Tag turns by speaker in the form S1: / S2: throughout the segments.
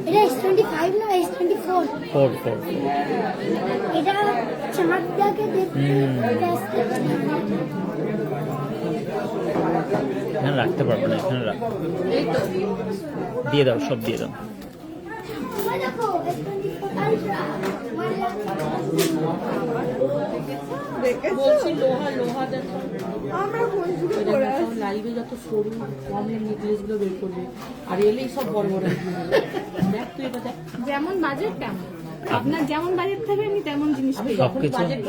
S1: এটা S25 না S24
S2: 4 4
S1: এটা চমকদাকে দেখতে
S2: এখানে রাখতে পারবো না, এখানে রাখ, দিয়ে দাও, সব দিয়ে দাও।
S1: দেখো S24 আলট্রা
S3: বলছি লোহা দেখো, আমরা লাইভে যত সরু কম নেকলেস গুলো বের করবে, আর এলেই সব বড় বড় দেখ তুই এটা দেখ, যেমন বাজেট তেমন, আপনার যেমন বাজেট থাকবে আমি তেমন জিনিস পেয়ে যাবো।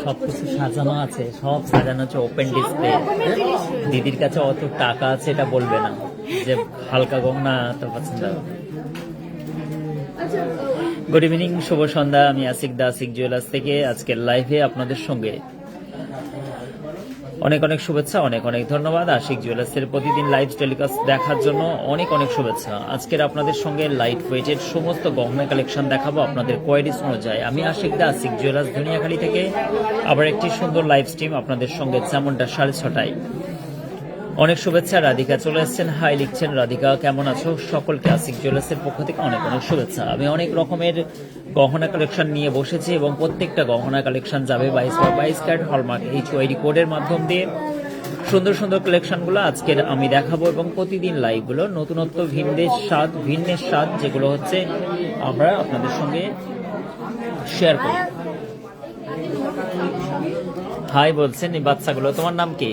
S2: সবকিছু সাজানো আছে, সব সাজানো আছে, ওপেন ডিসপ্লে। দিদির কাছে অত টাকা আছে এটা বলবে না যে হালকা গহনা তো পছন্দ। গুড ইভিনিং, শুভ সন্ধ্যা। আমি আসিক দা, আসিক জুয়েলার্স থেকে আজকের লাইভে আপনাদের সঙ্গে। অনেক অনেক শুভেচ্ছা, অনেক অনেক ধন্যবাদ। আশিক জুয়েলার্সের প্রতিদিন লাইভ টেলিকাস্ট দেখার জন্য অনেক অনেক শুভেচ্ছা। আজকের আপনাদের সঙ্গে লাইট ওয়েটের সমস্ত গহনা কালেকশন দেখাবো আপনাদের কোয়ারিজ অনুযায়ী। আমি আশিক দা, আশিক জুয়েলার্স দুনিয়াখালী থেকে আবার একটি সুন্দর লাইভ স্ট্রিম আপনাদের সঙ্গে, যেমনটা 6:30টায়। অনেক শুভেচ্ছা। রাধিকা চলে এসেছেন, হাই লিখছেন। রাধিকা কেমন আছো? সকলকে আশিক জুয়েলার্সের পক্ষ থেকে অনেক অনেক শুভেচ্ছা। আমি অনেক রকমের গহনা কালেকশন নিয়ে বসেছি এবং প্রত্যেকটা গহনা কালেকশন যাবে 22 ক্যারেট হলমার্ক HYD কোডের মাধ্যম দিয়ে। সুন্দর সুন্দর কালেকশনগুলো আজকের আমি দেখাবো এবং প্রতিদিন লাইভগুলো নতুনত্ব ভিন্নের স্বাদ যেগুলো হচ্ছে আমরা আপনাদের সঙ্গে শেয়ার করি। হাই বলছেন এই বাচ্চাগুলো। তোমার নাম কি?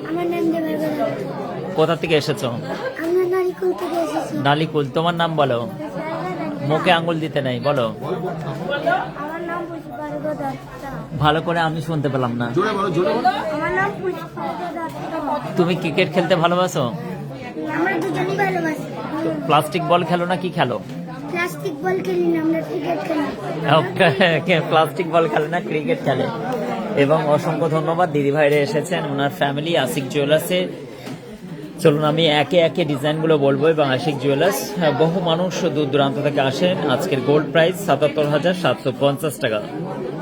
S1: আমার নাম দেবাঙ্গনা।
S2: কোথা থেকে এসেছো?
S1: আমরা নারিকুল থেকে এসেছি।
S2: নালিকুল। তোমার নাম বলো, মুখে আঙ্গুল দিতে নাই, বলো।
S1: আমার নাম পুষ্পার্ঘ দত্ত।
S2: ভালো করে আমি শুনতে পেলাম না।
S1: আমার নাম পুষ্পার্ঘ দত্ত।
S2: তুমি ক্রিকেট খেলতে ভালোবাসো?
S1: আমরা দুজনেই ভালোবাসি।
S2: প্লাস্টিক বল খেলো না কি খেলো?
S1: প্লাস্টিক বল খেলি না, আমরা ক্রিকেট খেলি।
S2: প্লাস্টিক বল খেলে না, ক্রিকেট খেলে। এবং অসংখ্য ধন্যবাদ, দিদি ভাইরা এসেছেন, ওনার ফ্যামিলি আশিক জুয়েলার্সে। চলুন আমি একে একে ডিজাইনগুলো বলবো। এবং আশিক জুয়েলার্স, বহু মানুষ দূর দূরান্ত থেকে আসেন। আজকের গোল্ড প্রাইস 77,750 টাকা।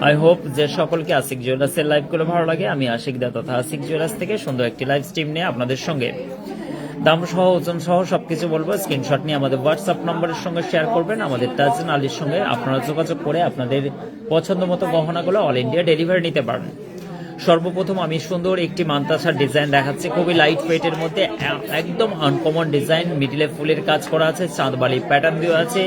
S2: আই হোপ যে সকলকে আশিক জুয়েলার্সের লাইভগুলো ভালো লাগে। আমি আশিক দা তথা আশিক জুয়েলার্স থেকে সুন্দর একটি লাইভ স্ট্রিম নিয়ে আপনাদের সঙ্গে দাম সহ ওজন সহ সবকিছু বলবো। স্ক্রিনশট নিয়ে আমাদের হোয়াটসঅ্যাপ নম্বরের সঙ্গে শেয়ার করবেন। আমাদের তাজরিন আলীর সঙ্গে আপনারা যোগাযোগ করে আপনাদের পছন্দ মতো গহনাগুলো অল ইন্ডিয়া ডেলিভারি নিতে পারেন। সর্বপ্রথম আমি সুন্দর একটি মান্তাসার ডিজাইন দেখাচ্ছি, খুবই লাইট ওয়েটের মধ্যে, একদম আনকমন ডিজাইন। মিডিলে ফুলের কাজ করা আছে, চাঁদবালি প্যাটার্ন দেওয়া আছে,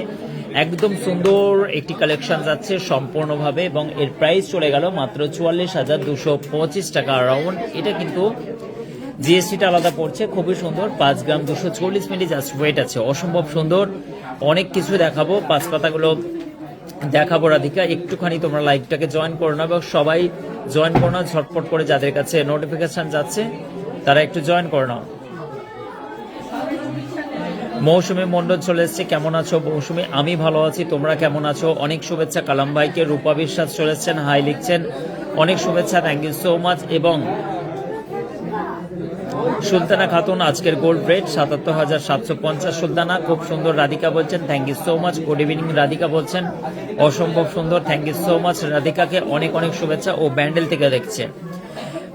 S2: একদম সুন্দর একটি কালেকশন যাচ্ছে সম্পূর্ণভাবে। এবং এর প্রাইস চলে গেল মাত্র 44,225 টাকা রাউন্ড। এটা কিন্তু জিএসটিটা আলাদা পড়ছে। খুবই সুন্দর, 5 গ্রাম 240 মিলি জাস্ট ওয়েট আছে, অসম্ভব সুন্দর। অনেক কিছু দেখাবো, 5 পাতাগুলো দেখাবো। রাধিকা একটুখানি তোমরা লাইভটাকে জয়েন করো না, এবং সবাই জয়েন করো না ঝটপট করে, যাদের কাছে নোটিফিকেশন যাচ্ছে তারা একটু জয়েন করো না। মৌসুমী মন্ডল চলে এসছে, কেমন আছো মৌসুমী? আমি ভালো আছি, তোমরা কেমন আছো? অনেক শুভেচ্ছা কালাম ভাইকে। রূপা বিশ্বাস চলে এসছেন, হাই লিখছেন, অনেক শুভেচ্ছা, থ্যাংক ইউ সো মাচ। এবং সুলতানা খাতুন, আজকের গোল্ড রেট 77,750। সুলতানা খুব সুন্দর। রাধিকা বলছেন thank you so much, good evening. Radhika বলছেন অসম্ভব সুন্দর, থ্যাংক ইউ সো মাচ। রাধিকাকে অনেক অনেক শুভেচ্ছা, ও ব্যান্ডেল থেকে দেখছে।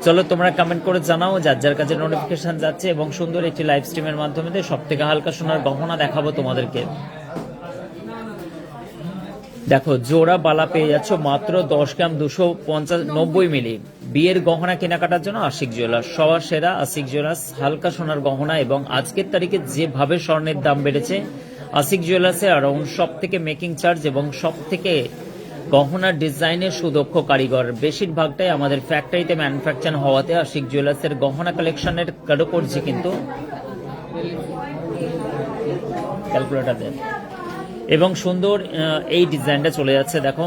S2: চলো তোমরা কমেন্ট করে জানাও যার যার কাছে নোটিফিকেশন যাচ্ছে। এবং সুন্দর একটি লাইভ স্ট্রিমের মাধ্যমে সব থেকে হালকা সোনার গহনা দেখাবো তোমাদেরকে। দেখো জোড়া বালা পেয়ে যাচ্ছ মাত্র 10 গ্রাম 290 মিলি। বিয়ের গহনা কেনাকাটার জন্য আশিক জুয়েলার্স সবার সেরা। আশিক জুয়েলার্স হালকা সোনার গহনা। এবং আজকের তারিখে যেভাবে স্বর্ণের দাম বেড়েছে, আশিক জুয়েলার্সে অ্যারাউন্ড সব থেকে মেকিং চার্জ এবং সব থেকে গহনার ডিজাইনের সুদক্ষ কারিগর, বেশিরভাগটাই আমাদের ফ্যাক্টরিতে ম্যানুফ্যাকচার হওয়াতে আশিক জুয়েলার্সের গহনা কালেকশনের কারুকার্য কিন্তু ক্যালকুলেটর দেন। এবং সুন্দর এই ডিজাইনটা চলে যাচ্ছে, দেখো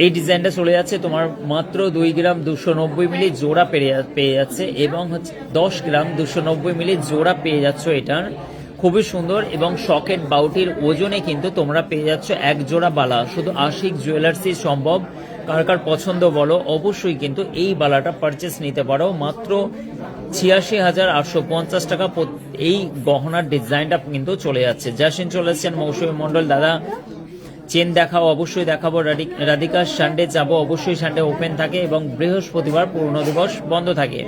S2: এই ডিজাইনটা চলে যাচ্ছে তোমার মাত্র 2 গ্রাম 290 মিলি জোড়া পেয়ে যাচ্ছে। এবং হচ্ছে 10 গ্রাম 290 মিলি জোড়া পেয়ে যাচ্ছ। এটার খুবই সুন্দর। এবং সকেট বাউটির ওজনে কিন্তু তোমরা পেয়ে যাচ্ছ এক জোড়া বালা। শুধু আশিক জুয়েলার্সই সম্ভব। কার কার পছন্দ বলো, অবশ্যই কিন্তু এই বালাটা পারচেস নিতে পারো। মাত্র 86,850 টাকা এই গহনার ডিজাইনটা কিন্তু চলে যাচ্ছে। জাসিন চলে এসছেন, মৌসুমী মন্ডল দাদা চেন দেখাও, অবশ্যই দেখাবো। রাধিকা সানডে যাব, অবশ্যই সানডে ওপেন থাকে এবং বৃহস্পতিবার পূর্ণ দিবস বন্ধ থাকে।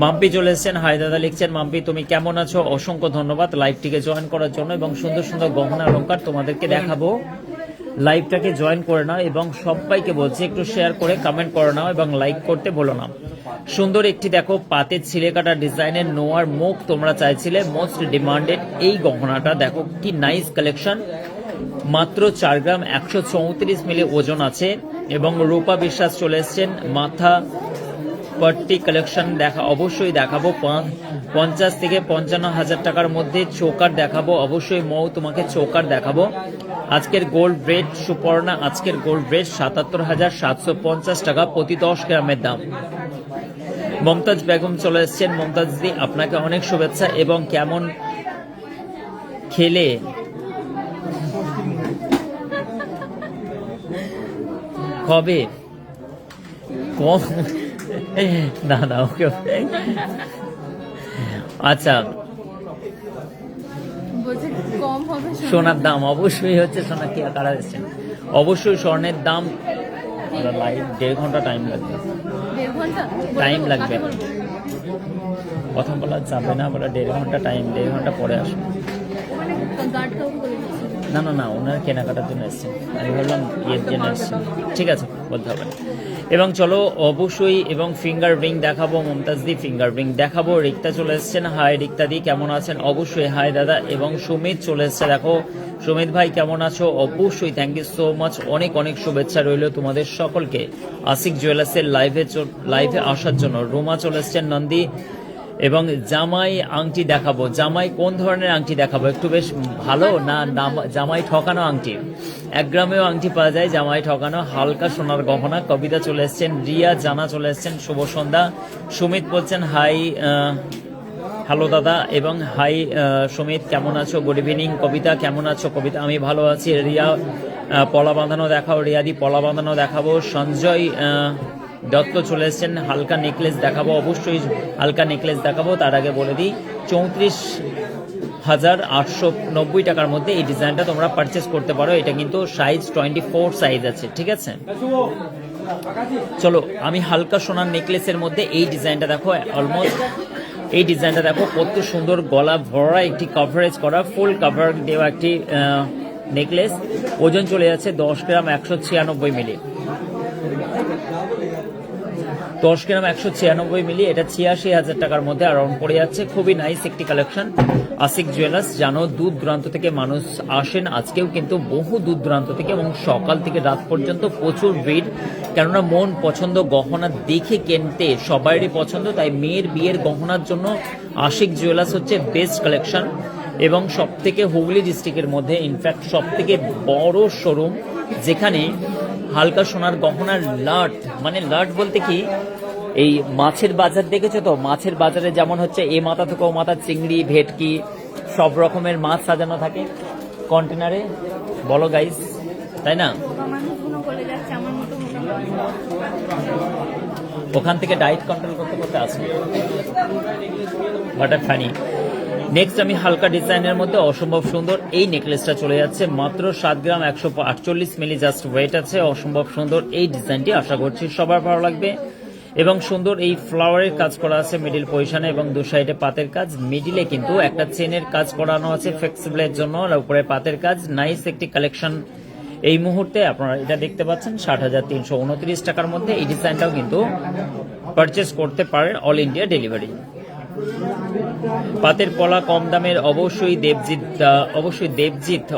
S2: মাম্পি চলে এসেছেন, হাই দাদা লিখছেন। মাম্পি তুমি কেমন আছো? অসংখ্য ধন্যবাদ লাইভটিকে জয়েন করার জন্য এবং সুন্দর সুন্দর গহনা অলংকার তোমাদেরকে দেখাবো। লাইভটাকে জয়েন করে নাও এবং সবাইকে বলছি একটু শেয়ার করে কমেন্ট করে নাও এবং লাইক করতে ভুলো না। সুন্দর একটি দেখো পাতের ছিলে কাটা ডিজাইনের নোয়ার মুখ তোমরা চাইছিলে, মোস্ট ডিমান্ডেড এই গহনাটা দেখো কি নাইস কালেকশন। মাত্র 4 গ্রাম 134 মিলি ওজন আছে এবং রূপা বিশ্বাস চলে এসছেন। মাথা পট্টি কালেকশন অবশ্যই দেখাবো। 50 থেকে 55 হাজার টাকার মধ্যে চোকার দেখাবো, অবশ্যই মৌ তোমাকে চোকার দেখাবো। আজকের গোল্ড রেট সুপর্ণা, আজকের গোল্ড রেট 77,750 টাকা প্রতি 10 গ্রামের দাম। মমতাজ বেগম চলে এসছেন। মমতাজ দি আপনাকে অনেক শুভেচ্ছা এবং কেমন খেলে কবে কম না না ওকে আচ্ছা সোনার দাম অবশ্যই হচ্ছে, সোনা কি কারা এসছেন, অবশ্যই স্বর্ণের দাম। লাইভ 1.5 ঘন্টা টাইম লাগবে, কথা বলা যাবে না, বলা 1.5 ঘন্টা টাইম, 1.5 ঘন্টা পরে আসবে। না না না ওনার কেনাকাটার জন্য এসছেন, আমি ভাবলাম ইয়ের জন্য এসছেন, ঠিক আছে বলতে হবে না। এবং চলো অবশ্যই এবং ফিঙ্গার রিং দেখাবো, মমতাজ দি ফিঙ্গার রিং দেখাবো। রিক্তা চলে এসছেন, হাই রিক্তা দি কেমন আছেন? অবশ্যই হাই দাদা। এবং সুমিত চলে এসছে, দেখো সুমিত ভাই কেমন আছো? অবশ্যই থ্যাংক ইউ সো মাচ, অনেক অনেক শুভেচ্ছা রইল তোমাদের সকলকে আশিক জুয়েলার্সের লাইভে আসার জন্য। রোমা চলে এসছেন, নন্দী। এবং জামাই আংটি দেখাবো। জামাই কোন ধরনের আংটি দেখাবো? একটু বেশ ভালো না জামাই ঠকানো আংটি? 1 গ্রামেও আংটি পাওয়া যায় জামাই ঠকানো, হালকা সোনার গহনা। কবিতা চলে এসছেন, রিয়া জানা চলে এসছেন, শুভ সন্ধ্যা। সুমিত বলছেন হাই হ্যালো দাদা এবং হাই সুমিত কেমন আছো? Good evening. কবিতা কেমন আছো? কবিতা আমি ভালো আছি। রিয়া পলা বাঁধানো দেখাও, রিয়াদি পলা বাঁধানো দেখাবো। সঞ্জয় দত্ত চলে এসছেন, হালকা নেকলেস দেখাবো, অবশ্যই হালকা নেকলেস দেখাবো। তার আগে বলে দিই 34,890 টাকার মধ্যে এই ডিজাইনটা তোমরা পারচেস করতে পারো। এটা কিন্তু সাইজ 24 সাইজ আছে, ঠিক আছে। চলো আমি হালকা সোনার নেকলেসের মধ্যে এই ডিজাইনটা দেখো, অলমোস্ট এই ডিজাইনটা দেখো কত সুন্দর, গলা ভরা একটি কভারেজ করা ফুল কভার দেওয়া একটি নেকলেস। ওজন চলে যাচ্ছে 10 গ্রাম 196 মিলি, 10 গ্রাম 196 মিলি। এটা 86,000 টাকার মধ্যে অ্যারাউন্ড পড়ে যাচ্ছে। খুবই নাইস একটি কালেকশন। আশিক জুয়েলার্স জানো দূর দূরান্ত থেকে মানুষ আসেন, আজকেও কিন্তু বহু দূর দূরান্ত থেকে এবং সকাল থেকে রাত পর্যন্ত প্রচুর ভিড়, কেননা মন পছন্দ গহনা দেখে কিনতে সবারই পছন্দ। তাই মেয়ের বিয়ের গহনার জন্য আশিক জুয়েলার্স হচ্ছে বেস্ট কালেকশন এবং সব থেকে হুগলি ডিস্ট্রিক্টের মধ্যে ইনফ্যাক্ট সব থেকে বড় শোরুম, যেখানে হালকা সোনার গহনার লাট, মানে লাট বলতে কি এই মাছের বাজার দেখেছো তো, মাছের বাজারে যেমন হচ্ছে এ মাথা থেকে ও মাথা চিংড়ি ভেটকি সব রকমের মাছ সাজানো থাকে কন্টেনারে, বলো গাইস, তাই না? ওখান থেকে ডায়েট কন্ট্রোল করতে করতে আসবে, বাট ফানি। নেক্সট আমি হালকা ডিজাইনের মধ্যে অসম্ভব সুন্দর এই নেকলেসটা চলে যাচ্ছে, মাত্র 7 গ্রাম 148 মিলি জাস্ট ওয়েট আছে। অসম্ভব সুন্দর এই ডিজাইনটি, আশা করছি সবার ভালো লাগবে। এবং সুন্দর এই ফ্লাওয়ারের কাজ করা আছে মিডিল পজিশনে এবং দু সাইডে পাতের কাজ, মিডিলে কিন্তু একটা চেনের কাজ করানো আছে ফ্লেক্সিবলের জন্য, আর উপরে পাতের কাজ। নাইস একটি কালেকশন এই মুহূর্তে আপনারা এটা দেখতে পাচ্ছেন 60,329 টাকার মধ্যে। এই ডিজাইনটাও কিন্তু পারচেস করতে পারেন, অল ইন্ডিয়া ডেলিভারি। পাতের পলা কম দামের, অবশ্যই দেবজিৎ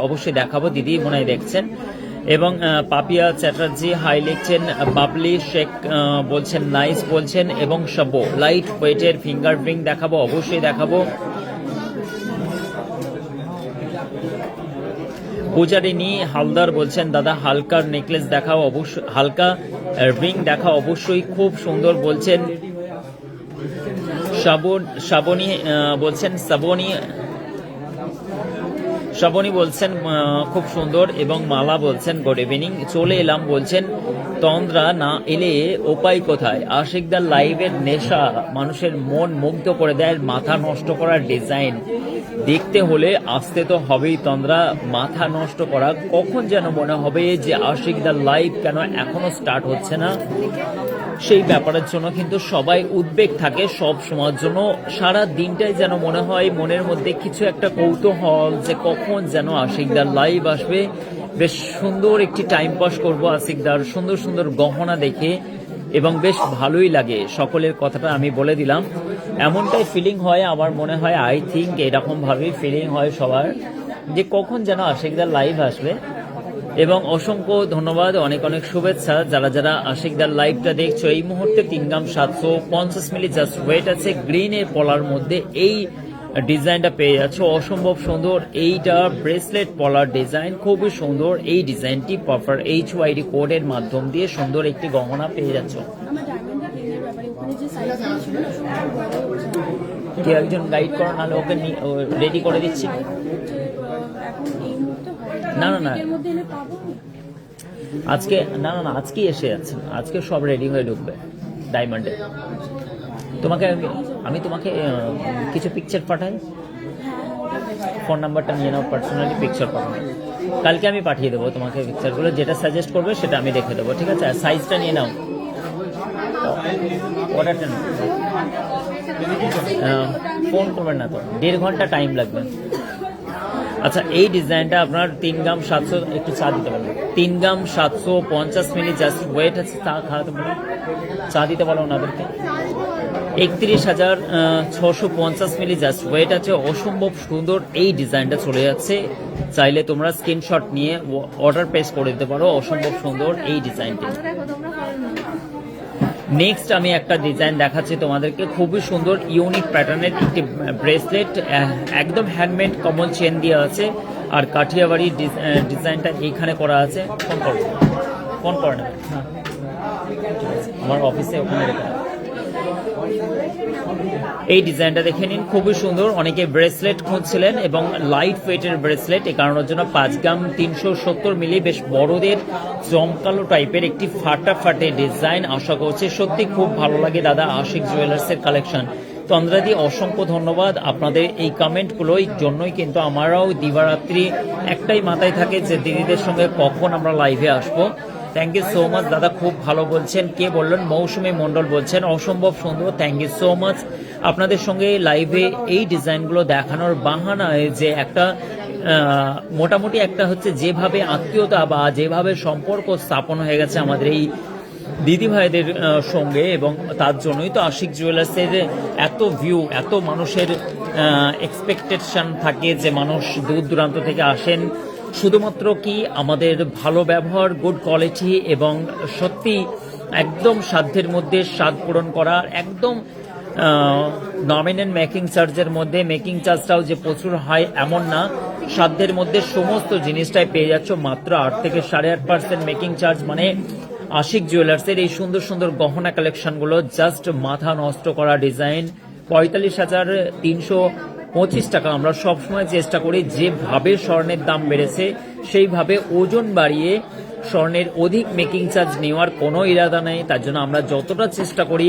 S2: অবশ্যই দেখাবো, দিদি মনে হয় দেখছেন। এবং পাপিয়া চ্যাটার্জি হাই লিখছেন, বাবলি শেখ বলছেন নাইস বলছেন। এবং সব লাইট ওয়েটের ফিঙ্গার রিং দেখাবো, অবশ্যই দেখাবো। পূজারিনী হালদার বলছেন দাদা হালকার নেকলেস দেখাও, অবশ্যই হালকা রিং দেখাও, অবশ্যই খুব সুন্দর বলছেন। শ্রাবণী বলছেন, শ্রাবণী বলছেন খুব সুন্দর। এবং মালা বলছেন গুড ইভিনিং, চলে এলাম বলছেন। তন্দ্রা না এলে উপায় কোথায়? আশিকদার লাইভের নেশা মানুষের মন মুগ্ধ করে দেয়, মাথা নষ্ট করার ডিজাইন দেখতে হলে আসতে তো হবেই তন্দ্রা, মাথা নষ্ট করা। কখন যেন মনে হবে যে আশিক দা লাইভ কেন এখনো স্টার্ট হচ্ছে না, সেই ব্যাপারের জন্য কিন্তু সবাই উদ্বেগ থাকে সব সময়ের জন্য। সারা দিনটাই যেন মনে হয় মনের মধ্যে কিছু একটা কৌতূহল যে কখন যেন আশিকদার লাইভ আসবে, বেশ সুন্দর একটি টাইম পাস করবো আশিকদার সুন্দর সুন্দর গহনা দেখে, এবং বেশ ভালোই লাগে। সকলের কথাটা আমি বলে দিলাম, এমনটাই ফিলিং হয় আমার মনে হয়, আই থিঙ্ক এরকম ভাবেই ফিলিং হয় সবার, যে কখন যেন আশিকদার লাইভ আসবে। এবং অসংখ্য ধন্যবাদ, অনেক অনেক শুভেচ্ছা যারা যারা আশিকদার লাইভটা দেখছো। এই মুহূর্তে 3 গ্রাম 750 মিলি জাস্ট ওয়েট আছে, গ্রিনের পলার মধ্যে এই ডিজাইনটা পেয়ে যাচ্ছ, অসম্ভব সুন্দর। এইটা ব্রেসলেট পলার ডিজাইন, খুবই সুন্দর। এই ডিজাইনটি প্রপার HYD কোডের মাধ্যম দিয়ে সুন্দর একটি গহনা পেয়ে যাচ্ছ। কে একজন গাইড করো, নাহলে ওকে রেডি করে দিচ্ছি। না না না আজকে, না না না আজকেই এসে যাচ্ছেন, আজকে সব রেডি হয়ে ঢুকবে ডায়মন্ডে। তোমাকে আমি তোমাকে কিছু পিকচার পাঠাই, ফোন নাম্বারটা নিয়ে নাও, পার্সোনালি পিকচার পাঠানো। কালকে আমি পাঠিয়ে দেবো তোমাকে পিকচারগুলো, যেটা সাজেস্ট করবে সেটা আমি দেখে দেবো, ঠিক আছে? আর সাইজটা নিয়ে নাও, অর্ডারটা নাও। ফোন করবেন না তো, 1.5 ঘন্টা টাইম লাগবে। আচ্ছা, এই ডিজাইনটা আপনার 3 গ্রাম 700, একটু চা দিতে পারবেন, 3 গ্রাম 750 মিলি জাস্ট ওয়েট আছে। চা খাওয়াতে বলো, চা দিতে বলো ওনাদেরকে। 31,650 মিলি জাস্ট ওয়েট আছে, অসম্ভব সুন্দর এই ডিজাইনটা চলে যাচ্ছে। চাইলে তোমরা স্ক্রিনশট নিয়ে অর্ডার প্লেস করে দিতে পারো, অসম্ভব সুন্দর এই ডিজাইনটি। নেক্সট আমি একটা ডিজাইন দেখাচ্ছি তোমাদেরকে, খুবই সুন্দর ইউনিক প্যাটার্নের একটি ব্রেসলেট, একদম হ্যান্ডমেড কমল চেন দিয়ে আছে, আর কাঠিয়াবাড়ি ডিজাইনটা এইখানে করা আছে। ফোন করে না, হ্যাঁ আমার অফিসে ওখানে রেখে। এই ডিজাইনটা দেখে নিন, খুবই সুন্দর। অনেকে ব্রেসলেট খুঁজছিলেন এবং লাইট ওয়েটের ব্রেসলেট, এই কারণের জন্য 5 গ্রাম 370 মিলি, বেশ বড়দের জমকালো টাইপের একটি ফাটাফাটে ডিজাইন। আশা করছি সত্যি খুব ভালো লাগে দাদা আশিক জুয়েলার্সের কালেকশন। তন্দ্রাদি অসংখ্য ধন্যবাদ, আপনাদের এই কমেন্টগুলোর জন্যই কিন্তু আমারও দিবারাত্রি একটাই মাথায় থাকে যে দিদিদের সঙ্গে কখন আমরা লাইভে আসবো। থ্যাংক ইউ সো মাচ দাদা, খুব ভালো বলছেন। কে বললেন? মৌসুমী মণ্ডল বলছেন, অসম্ভব সুন্দর, থ্যাংক ইউ সো মাচ। আপনাদের সঙ্গে লাইভে এই ডিজাইনগুলো দেখানোর বাহানায় যে একটা মোটামুটি একটা হচ্ছে যেভাবে আত্মীয়তা বা যেভাবে সম্পর্ক স্থাপন হয়ে গেছে আমাদের এই দিদি ভাইদের সঙ্গে, এবং তার জন্যই তো আশিক জুয়েলার্সের এত ভিউ, এত মানুষের এক্সপেকটেশন থাকে যে মানুষ দূর দূরান্ত থেকে আসেন শুধুমাত্র কি আমাদের ভালো ব্যবহার, গুড কোয়ালিটি, এবং সত্যি একদম সাধ্যের মধ্যে স্বাদ পূরণ করার, একদম নমিনাল মেকিং চার্জের মধ্যে। মেকিং চার্জটাও যে প্রচুর হয় এমন না, সাধ্যের মধ্যে সমস্ত জিনিসটাই পেয়ে যাচ্ছ মাত্র 8 থেকে 8.5% মেকিং চার্জ। মানে আশিক জুয়েলার্সের এই সুন্দর সুন্দর গহনা কালেকশনগুলো জাস্ট মাথা নষ্ট করা ডিজাইন। 45,325 টাকা। আমরা সবসময় চেষ্টা করি যেভাবে স্বর্ণের দাম বেড়েছে সেইভাবে ওজন বাড়িয়ে স্বর্ণের অধিক মেকিং চার্জ নেওয়ার কোনো ইরাদা নেই। তার জন্য আমরা যতটা চেষ্টা করি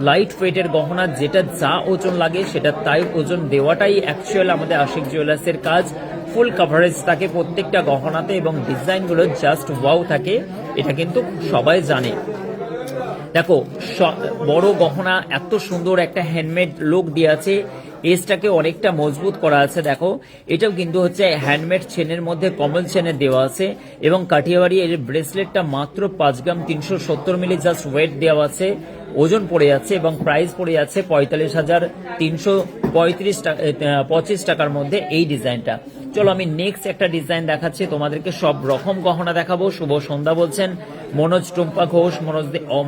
S2: লাইট ওয়েটের গহনা, যেটা যা ওজন লাগে সেটা তাই ওজন দেওয়াটাই অ্যাকচুয়াল আমাদের আশিক জুয়েলার্সের কাজ। ফুল কভারেজ থাকে প্রত্যেকটা গহনাতে এবং ডিজাইনগুলো জাস্ট ওয়াও থাকে, এটা কিন্তু সবাই জানে। দেখো বড় গহনা, এত সুন্দর একটা হ্যান্ডমেড লুক দিয়ে আছে, এজটাকে অনেকটা মজবুত করা আছে। দেখো এটাও কিন্তু হচ্ছে হ্যান্ডমেড চেনের মধ্যে কমল চেনের দেওয়া আছে, এবং কাঠিয়াবাড়ি এর ব্রেসলেটটা মাত্র 5 গ্রাম 370 মিলি জাস্ট ওয়েট দেওয়া আছে, ওজন পড়ে যাচ্ছে এবং প্রাইস পড়ে যাচ্ছে 45,325 টাকার মধ্যে এই ডিজাইনটা। চলো আমি নেক্সট একটা ডিজাইন দেখাচ্ছি তোমাদেরকে, সব রকম গহনা দেখাবো। শুভ সন্ধ্যা বলছেন মনোজ, টুম্পা ঘোষ,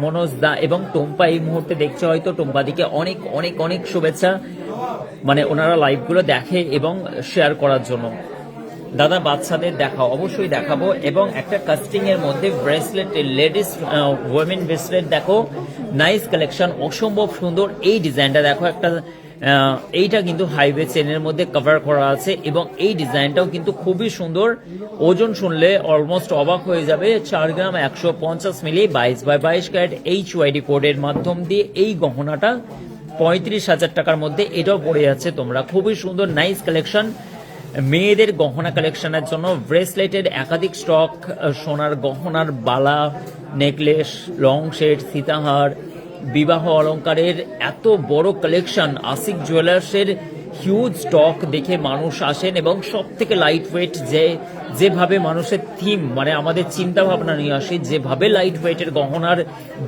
S2: মনোজ দা এবং টুম্পা এই মুহূর্তে দেখছে হয়তো। টুম্পা দিকে অনেক অনেক অনেক শুভেচ্ছা, মানে ওনারা লাইভগুলো দেখে এবং শেয়ার করার জন্য। দাদা বাচ্চাদের দেখাও, অবশ্যই দেখাবো। এবং একটা কাস্টিং এর মধ্যে ব্রেসলেট, লেডিস ওমেন ব্রেসলেট দেখো, নাইস কালেকশন, অসম্ভব সুন্দর। এই ডিজাইনটা দেখো, একটা এইটা কিন্তু হাইওয়ে চেনের মধ্যে কভার করা আছে এবং এই ডিজাইনটাও কিন্তু খুবই সুন্দর। ওজন শুনলে অলমোস্ট অবাক হয়ে যাবে। 4 গ্রাম 150 মিলি 22/22 ক্যারেট HYD কোডের মাধ্যম দিয়ে এই গহনাটা 35,000 টাকার মধ্যে এটাও পড়ে যাচ্ছে। তোমরা খুবই সুন্দর নাইস কালেকশন। মেয়েদের গহনা কালেকশনের জন্য ব্রেসলেটের একাধিক স্টক, সোনার গহনার বালা, নেকলেস, লং সেট, সীতাহার, বিবাহ অলংকারের এত বড় কালেকশন। আশিক জুয়েলার্সের হিউজ স্টক দেখে মানুষ আসেন এবং সব থেকে লাইট ওয়েট, যেভাবে মানুষের থিম মানে আমাদের চিন্তা ভাবনা নিয়ে আসে, যেভাবে লাইট ওয়েটের গহনার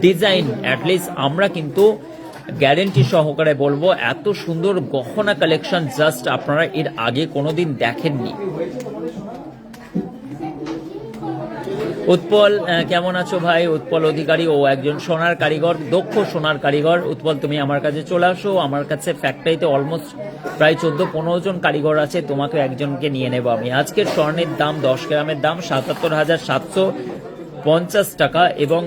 S2: ডিজাইন, অ্যাটলিস্ট আমরা কিন্তু গ্যারেন্টি সহকারে বলবো এত সুন্দর গহনা কালেকশন জাস্ট আপনারা এর আগে কোনোদিন দেখেননি। উৎপল কেমন আছো ভাই? উৎপল অধিকারী ও একজন সোনার কারিগর, দক্ষ সোনার কারিগর। উৎপল তুমি আমার কাছে চলে আসো, আমার কাছে ফ্যাক্টরিতে অলমোস্ট প্রায় 14-15 জন কারিগর আছে, তোমাকে একজনকে নিয়ে নেব আমি। আজকের স্বর্ণের দাম 10 গ্রামের দাম 77,750 টাকা। এবং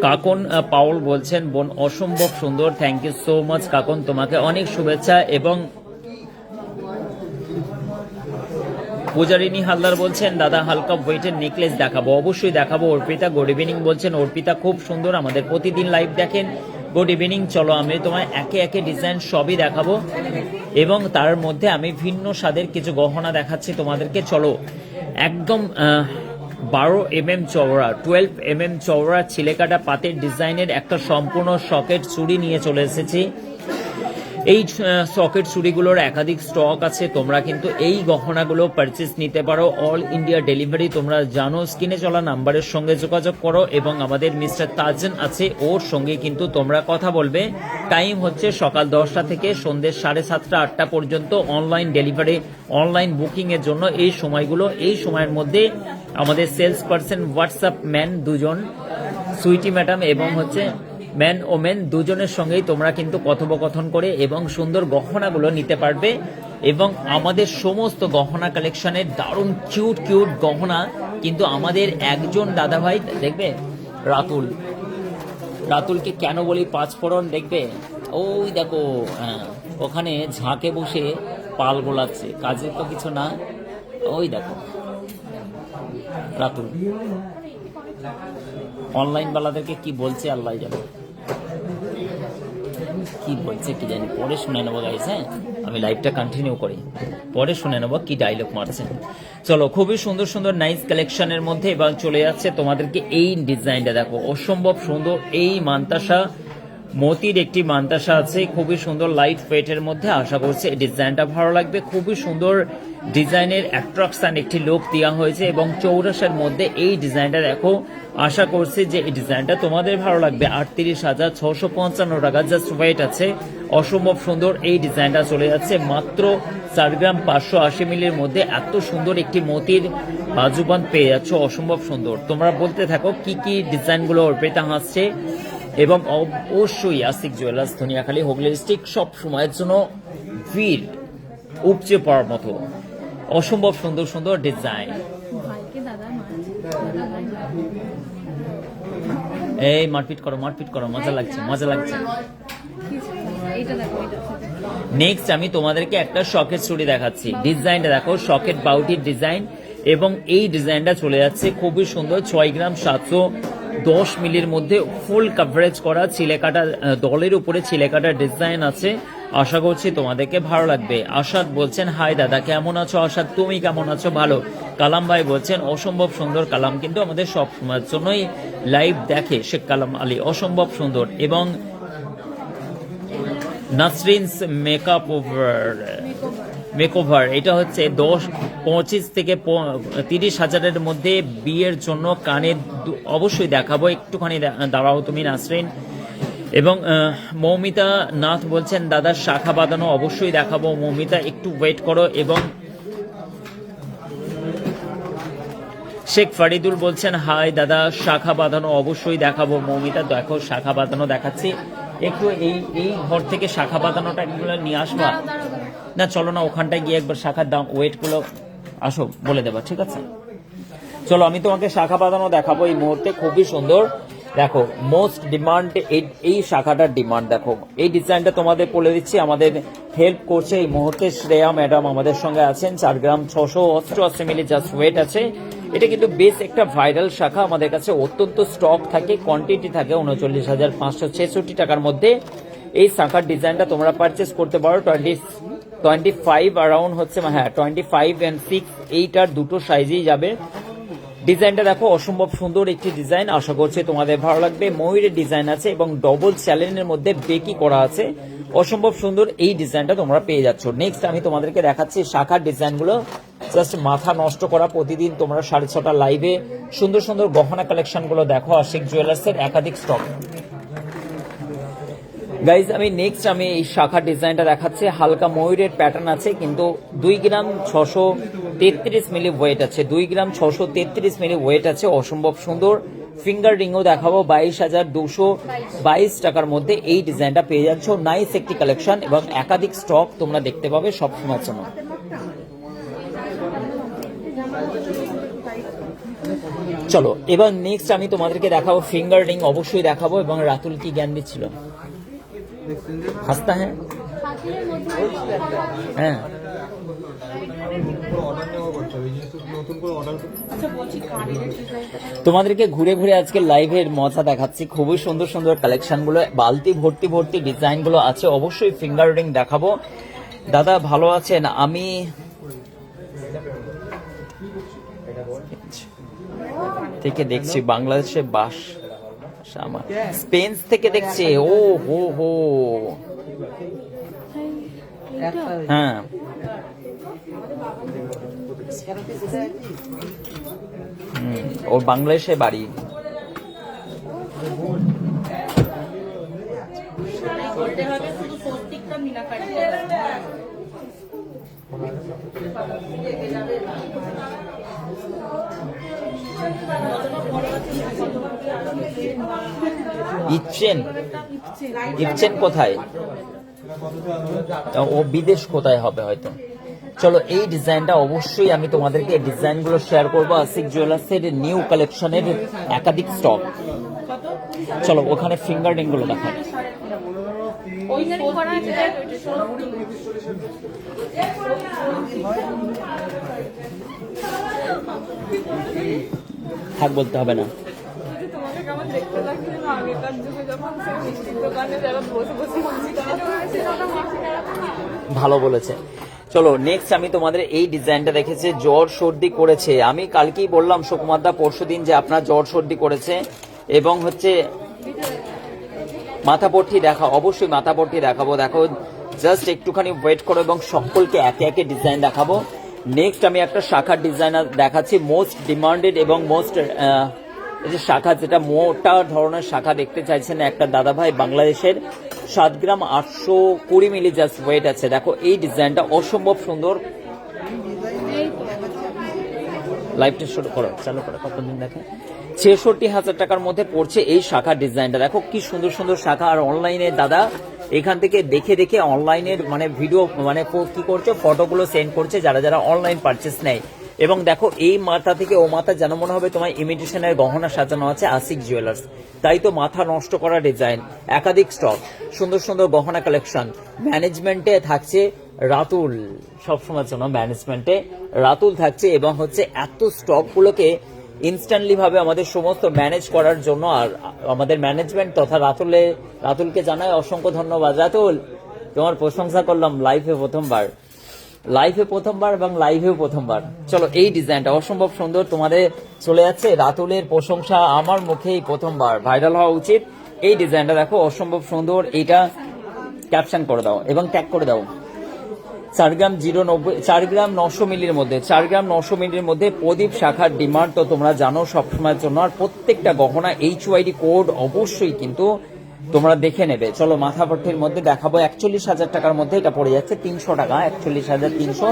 S2: কাকন পাউল বলছেন বোন অসম্ভব সুন্দর, থ্যাংক ইউ সো মাচ কাকন, তোমাকে অনেক শুভেচ্ছা। এবং পূজারিনী হালদার বলছেন দাদা হালকা ওয়েটের নেকলেস দেখাবো, অবশ্যই দেখাবো। অর্পিতা গুড ইভিনিং বলছেন, অর্পিতা খুব সুন্দর, আমাদের প্রতিদিন লাইভ দেখেন, গুড ইভিনিং। চলো আমি তোমায় একে একে ডিজাইন সবই দেখাবো এবং তার মধ্যে আমি ভিন্ন স্বাদের কিছু গহনা দেখাচ্ছি তোমাদেরকে। চলো একদম 12 mm চওড়া, 12 mm চওড়া ছিলেকাটা পাতের ডিজাইনের একটা সম্পূর্ণ সকেট চুড়ি নিয়ে চলে এসেছি। এই সকেট চুড়িগুলোর একাধিক স্টক আছে, তোমরা কিন্তু এই গহনাগুলো পারচেস নিতে পারো। অল ইন্ডিয়া ডেলিভারি তোমরা জানো, স্ক্রিনে চলা নাম্বারের সঙ্গে যোগাযোগ করো এবং আমাদের মিস্টার তাজন আছে, ওর সঙ্গে কিন্তু তোমরা কথা বলবে। টাইম হচ্ছে সকাল 10টা থেকে সন্ধ্যে 7:30-8টা পর্যন্ত। অনলাইন ডেলিভারি, অনলাইন বুকিং এর জন্য এই সময়গুলো, এই সময়ের মধ্যে আমাদের সেলস পার্সন হোয়াটসঅ্যাপ ম্যান দুজন, সুইটি ম্যাডাম এবং হচ্ছে ম্যান ও মেন দুজনের সঙ্গেই তোমরা কিন্তু কথোপকথন করে এবং সুন্দর গহনাগুলো নিতে পারবে। এবং আমাদের সমস্ত গহনা কালেকশনের দারুণ কিউট কিউট গহনা কিন্তু আমাদের একজন দাদাভাই দেখবে, রাতুল, রাতুলকে কেন বলি পাঁচফোড়ন, দেখবে ওই দেখো ওখানে ঝাঁকে বসে পাল গোলাচ্ছে, কাজের তো কিছু না, ওই দেখো রাতুল। অনলাইন বালাদেরকে কি বলছে আল্লাহ জানে, কি বলছে কি জানি, পরে শুনে নেবো গাইস। হ্যাঁ, আমি লাইভটা কন্টিনিউ করি, পরে শুনে নেবো কি ডায়লগ মারছেন। চলো খুবই সুন্দর সুন্দর নাইস কালেকশনের মধ্যে এবার চলে যাচ্ছে তোমাদেরকে এই ডিজাইনটা দেখো, অসম্ভব সুন্দর। এই মান্তাসা মতির একটি মান্তাসা আছে, খুবই সুন্দর লাইট ওয়েটের মধ্যে। আশা করছি এই ডিজাইনটা ভালো লাগবে। খুবই সুন্দর ডিজাইনের অ্যাট্রাকশন একটি লুক দেওয়া হয়েছে এবং চৌরাশার মধ্যে এই ডিজাইনটা দেখো। আশা করছি যে এই ডিজাইনটা তোমাদের ভালো লাগবে। 38,655 টাকা জাস্ট ওয়েট আছে, অসম্ভব সুন্দর। এই ডিজাইনটা চলে যাচ্ছে মাত্র 4 গ্রাম 580 মিলির মধ্যে। এত সুন্দর একটি মতির বাজুবান পেয়ে যাচ্ছ, অসম্ভব সুন্দর। তোমরা বলতে থাকো কি কি ডিজাইনগুলো অর্পিতা হাসছে। এবং অবশ্যই আশিক জুয়েলার্স ধনিয়াখালী হুগলি ডিস্ট্রিক্ট সব সময়ের জন্য ভিড় উপচে পড়ার মতো অসম্ভব সুন্দর সুন্দর ডিজাইন। এই মারপিট করো মারপিট করো, মজা লাগছে মজা লাগছে। নেক্সট আমি তোমাদেরকে একটা সকেট চুড়ি দেখাচ্ছি, ডিজাইনটা দেখো, সকেট বাউটির ডিজাইন এবং এই ডিজাইনটা চলে যাচ্ছে খুবই সুন্দর। 6 গ্রাম 710 মিলির মধ্যে ফুল কভারেজ করা ছিলেকাটা দলের উপরে ছিলেকাটা ডিজাইন আছে। আশা করছি তোমাদেরকে ভালো লাগবে। আসাদ বলছেন হাই দাদা, কেমন আছো আসাদ, তুমি কেমন আছো? ভালো। কালাম ভাই বলছেন অসম্ভব সুন্দর। কালাম কিন্তু আমাদের সব সময়ের জন্যই লাইভ দেখে, শেখ কালাম আলী, অসম্ভব সুন্দর। এবং নাসরিনস মেকওভার, এটা হচ্ছে 25 থেকে 30 হাজারের মধ্যে বিয়ের জন্য কানে অবশ্যই দেখাবো। একটুখানি দাঁড়াও তুমি নাসরিন। এবং মৌমিতা নাথ বলছেন দাদা শাখা বাঁধানো, অবশ্যই দেখাবো মৌমিতা, একটু ওয়েট করো। এবং শেখ ফারিদুল বলছেন হাই দাদা, শাখা বাঁধানো অবশ্যই দেখাবো মৌমিতা। দেখো শাখা বাঁধানো দেখাচ্ছি, একটু এই ঘর থেকে শাখা বাঁধানোটা এগুলো নিয়ে আসবা না, চলো না ওখানটায় গিয়ে একবার শাখার দাম ওয়েটগুলো আসো বলে দেবা, ঠিক আছে? চলো আমি তোমাকে শাখা বাঁধানো দেখাবো এই মুহূর্তে, খুবই সুন্দর। দেখো মোস্ট ডিমান্ড এই শাখাটার ডিমান্ড দেখো। এই ডিজাইনটা তোমাদের বলে দিচ্ছি, আমাদের হেল্প করছে এই মুহূর্তে শ্রেয়া ম্যাডাম আমাদের সঙ্গে আছেন। 4 গ্রাম 688 মিলি জাস্ট ওয়েট আছে। এটা কিন্তু বেশ একটা ভাইরাল শাখা, আমাদের কাছে অত্যন্ত স্টক থাকে, কোয়ান্টিটি থাকে। 39,566 টাকার মধ্যে এই শাখার ডিজাইনটা তোমরা পারচেস করতে পারো 25 অ্যারাউন্ড হচ্ছে, হ্যাঁ 25 and 6 এইটার দুটো সাইজেই যাবে। ডিজাইনটা দেখো অসম্ভব সুন্দর একটি ডিজাইন, আশা করছি তোমাদের ভালো লাগবে। ময়ূরের ডিজাইন আছে এবং ডবল চ্যালেঞ্জের মধ্যে বেকি করা আছে, অসম্ভব সুন্দর এই ডিজাইনটা তোমরা পেয়ে যাচ্ছ। নেক্সট আমি তোমাদেরকে দেখাচ্ছি শাখার ডিজাইনগুলো, জাস্ট মাথা নষ্ট করা। প্রতিদিন তোমরা 6:30 লাইভে সুন্দর সুন্দর গহনা কালেকশনগুলো দেখো আশিক জুয়েলার্সের একাধিক স্টক। গাইজ আমি নেক্সট এই শাখার ডিজাইনটা দেখাচ্ছি, হালকা ময়ূরের প্যাটার্ন আছে কিন্তু 2 গ্রাম 633 মিলি ওয়েট আছে, 2 গ্রাম 633 মিলি ওয়েট আছে, অসম্ভব সুন্দর। ফিঙ্গার রিংও দেখাবো 22,222 টাকার মধ্যে এই ডিজাইনটা পেয়ে যাচ্ছ। নাইস একটি কালেকশন এবং একাধিক স্টক তোমরা দেখতে পাবে সব সময়ের জন্য। চলো এবার নেক্সট আমি তোমাদেরকে দেখাবো ফিঙ্গার রিং, অবশ্যই দেখাবো। এবং রাতুল কি জ্ঞান দিচ্ছিল, হাসতা হ্যাঁ হ্যাঁ তোমাদেরকে ঘুরে ঘুরে আজকে লাইভের মজা দেখাচ্ছি। খুবই সুন্দর সুন্দর কালেকশন গুলো, বালতি ভর্তি ভর্তি ডিজাইন গুলো আছে। অবশ্যই ফিঙ্গার রিং দেখাবো। দাদা ভালো আছেন? আমি থেকে দেখছি বাংলাদেশে বাস, স্পেন থেকে দেখছে। ও হো হো হ্যাঁ ওর বাংলাদেশে বাড়ি। ইপচেন কোথায়? ও বিদেশ কোথায় হবে হয়তো। চলো এই ডিজাইনটা অবশ্যই আমি তোমাদেরকে ডিজাইনগুলো শেয়ার করবো। আশিক জুয়েলার্সের নিউ কালেকশনের একাধিক স্টক। চলো ওখানে ফিঙ্গার রিং গুলো দেখাই। থাক বলতে হবে না। ভালো বলেছে। চলো নেক্সট আমি তোমাদের এই ডিজাইনটা দেখেছি, জ্বর সর্দি করেছে। আমি কালকেই বললাম সুকুমার দা পরশুদিন যে আপনার জ্বর সর্দি করেছে এবং হচ্ছে মাথা পট্টি দেখা, অবশ্যই মাথা পট্টি দেখাবো। দেখো জাস্ট একটুখানি ওয়েট করো এবং সকলকে একে একে ডিজাইন দেখাবো। নেক্সট আমি একটা শাখার ডিজাইন দেখাচ্ছি, মোস্ট ডিমান্ডেড এবং মোস্ট এই যে শাখা, যেটা মোটা ধরনের শাখা দেখতে চাইছেন একটা দাদা ভাই, বাংলাদেশের 7 গ্রাম 820 মিলি জাস্ট ওয়েট আছে। দেখো এই ডিজাইনটা অসম্ভব সুন্দর। লাইভটা শুরু করো, চালু করো, কতদিন দেখে 66,000 টাকার মধ্যে পড়ছে এই শাখার ডিজাইনটা। দেখো কি সুন্দর সুন্দর শাখা। আর অনলাইনে দাদা এখান থেকে দেখে দেখে অনলাইনের ভিডিও কি করছে, ফটোগুলো সেন্ড করছে যারা যারা অনলাইন পারচেস নেয়। এবং দেখো এই মাথা থেকে ও মাথা যেন মনে হবে তোমার ইমিটেশনের গহনা সাজানো আছে আশিক জুয়েলার্স। তাই তো মাথা নষ্ট করা ডিজাইন, একাধিক স্টক, সুন্দর সুন্দর গহনা কালেকশন। ম্যানেজমেন্টে থাকছে রাতুল, সবসময়ের জন্য ম্যানেজমেন্টে রাতুল থাকছে এবং হচ্ছে এত স্টকগুলোকে ইনস্ট্যান্টলি ভাবে আমাদের সমস্ত ম্যানেজ করার জন্য। আর আমাদের ম্যানেজমেন্ট তথা রাতুলকে জানাই অসংখ্য ধন্যবাদ। রাতুল তোমার প্রশংসা করলাম লাইভে প্রথমবার এবং লাইভেও প্রথমবার। চলো এই ডিজাইনটা অসম্ভব সুন্দর, তোমাদের চলে যাচ্ছে রাতুলের প্রশংসা আমার মুখেই প্রথমবার, ভাইরাল হওয়া উচিত। এই ডিজাইনটা দেখো অসম্ভব সুন্দর, এইটা ক্যাপশন করে দাও এবং ট্যাগ করে দাও। 4 গ্রাম 900 মিলির মধ্যে, 4 গ্রাম 900 মিলির মধ্যে প্রদীপ শাখার ডিমান্ড তো তোমরা জানো সবসময়ের জন্য। আর প্রত্যেকটা গহনা HYD কোড অবশ্যই কিন্তু তোমরা দেখে নেবে। চলো মাথা পট্টির মধ্যে দেখাবো 41,000 টাকার মধ্যে এটা পড়ে যাচ্ছে 300 টাকা, 41,300,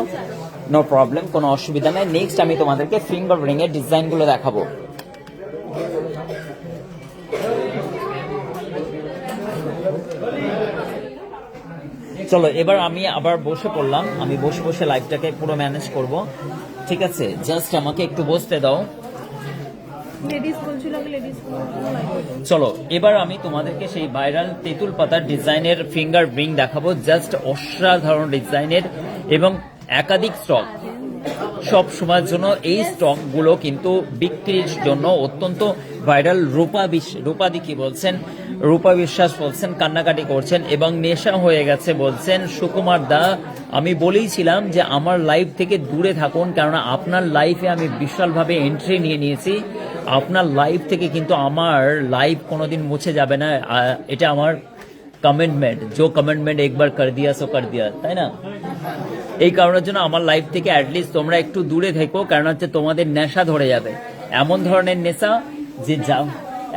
S2: নো প্রবলেম, কোনো অসুবিধা নেই। নেক্সট আমি তোমাদেরকে ফিঙ্গার রিং এর ডিজাইন গুলো দেখাবো। চলো এবার আমি আবার বসে পড়লাম, আমি বসে বসে লাইভটাকে পুরো ম্যানেজ করব, ঠিক আছে? জাস্ট আমাকে একটু বসতে দাও। চলো এবার আমি তোমাদেরকে সেই ভাইরাল তেঁতুল পাতার ডিজাইনের ফিঙ্গার রিং দেখাবো। জাস্ট অসাধারণ ডিজাইনের এবং একাধিক স্টক সব সময়ের জন্য। এই স্টক গুলো কিন্তু বিক্রির জন্য অত্যন্ত ভাইরাল রূপাদি কি বলছেন? রূপা বিশ্বাস বলছেন কান্নাকাটি করছেন এবং নেশা হয়ে গেছে বলছেন। সুকুমার দা, আমি বলেইছিলাম যে আমার লাইফ থেকে দূরে থাকুন, কেননা আপনার লাইফে আমি বিশালভাবে এন্ট্রি নিয়ে নিয়েছি। আপনার লাইফ থেকে কিন্তু আমার লাইফ কোনোদিন মুছে যাবে না, এটা আমার কমিটমেন্ট। যে কমিটমেন্ট একবার কর দিয়া সো কর দিয়া, তাই না? এই কারণের জন্য আমার লাইফ থেকে অ্যাটলিস্ট তোমরা একটু দূরে থেকো, কারণ হচ্ছে তোমাদের নেশা ধরে যাবে। এমন ধরনের নেশা যে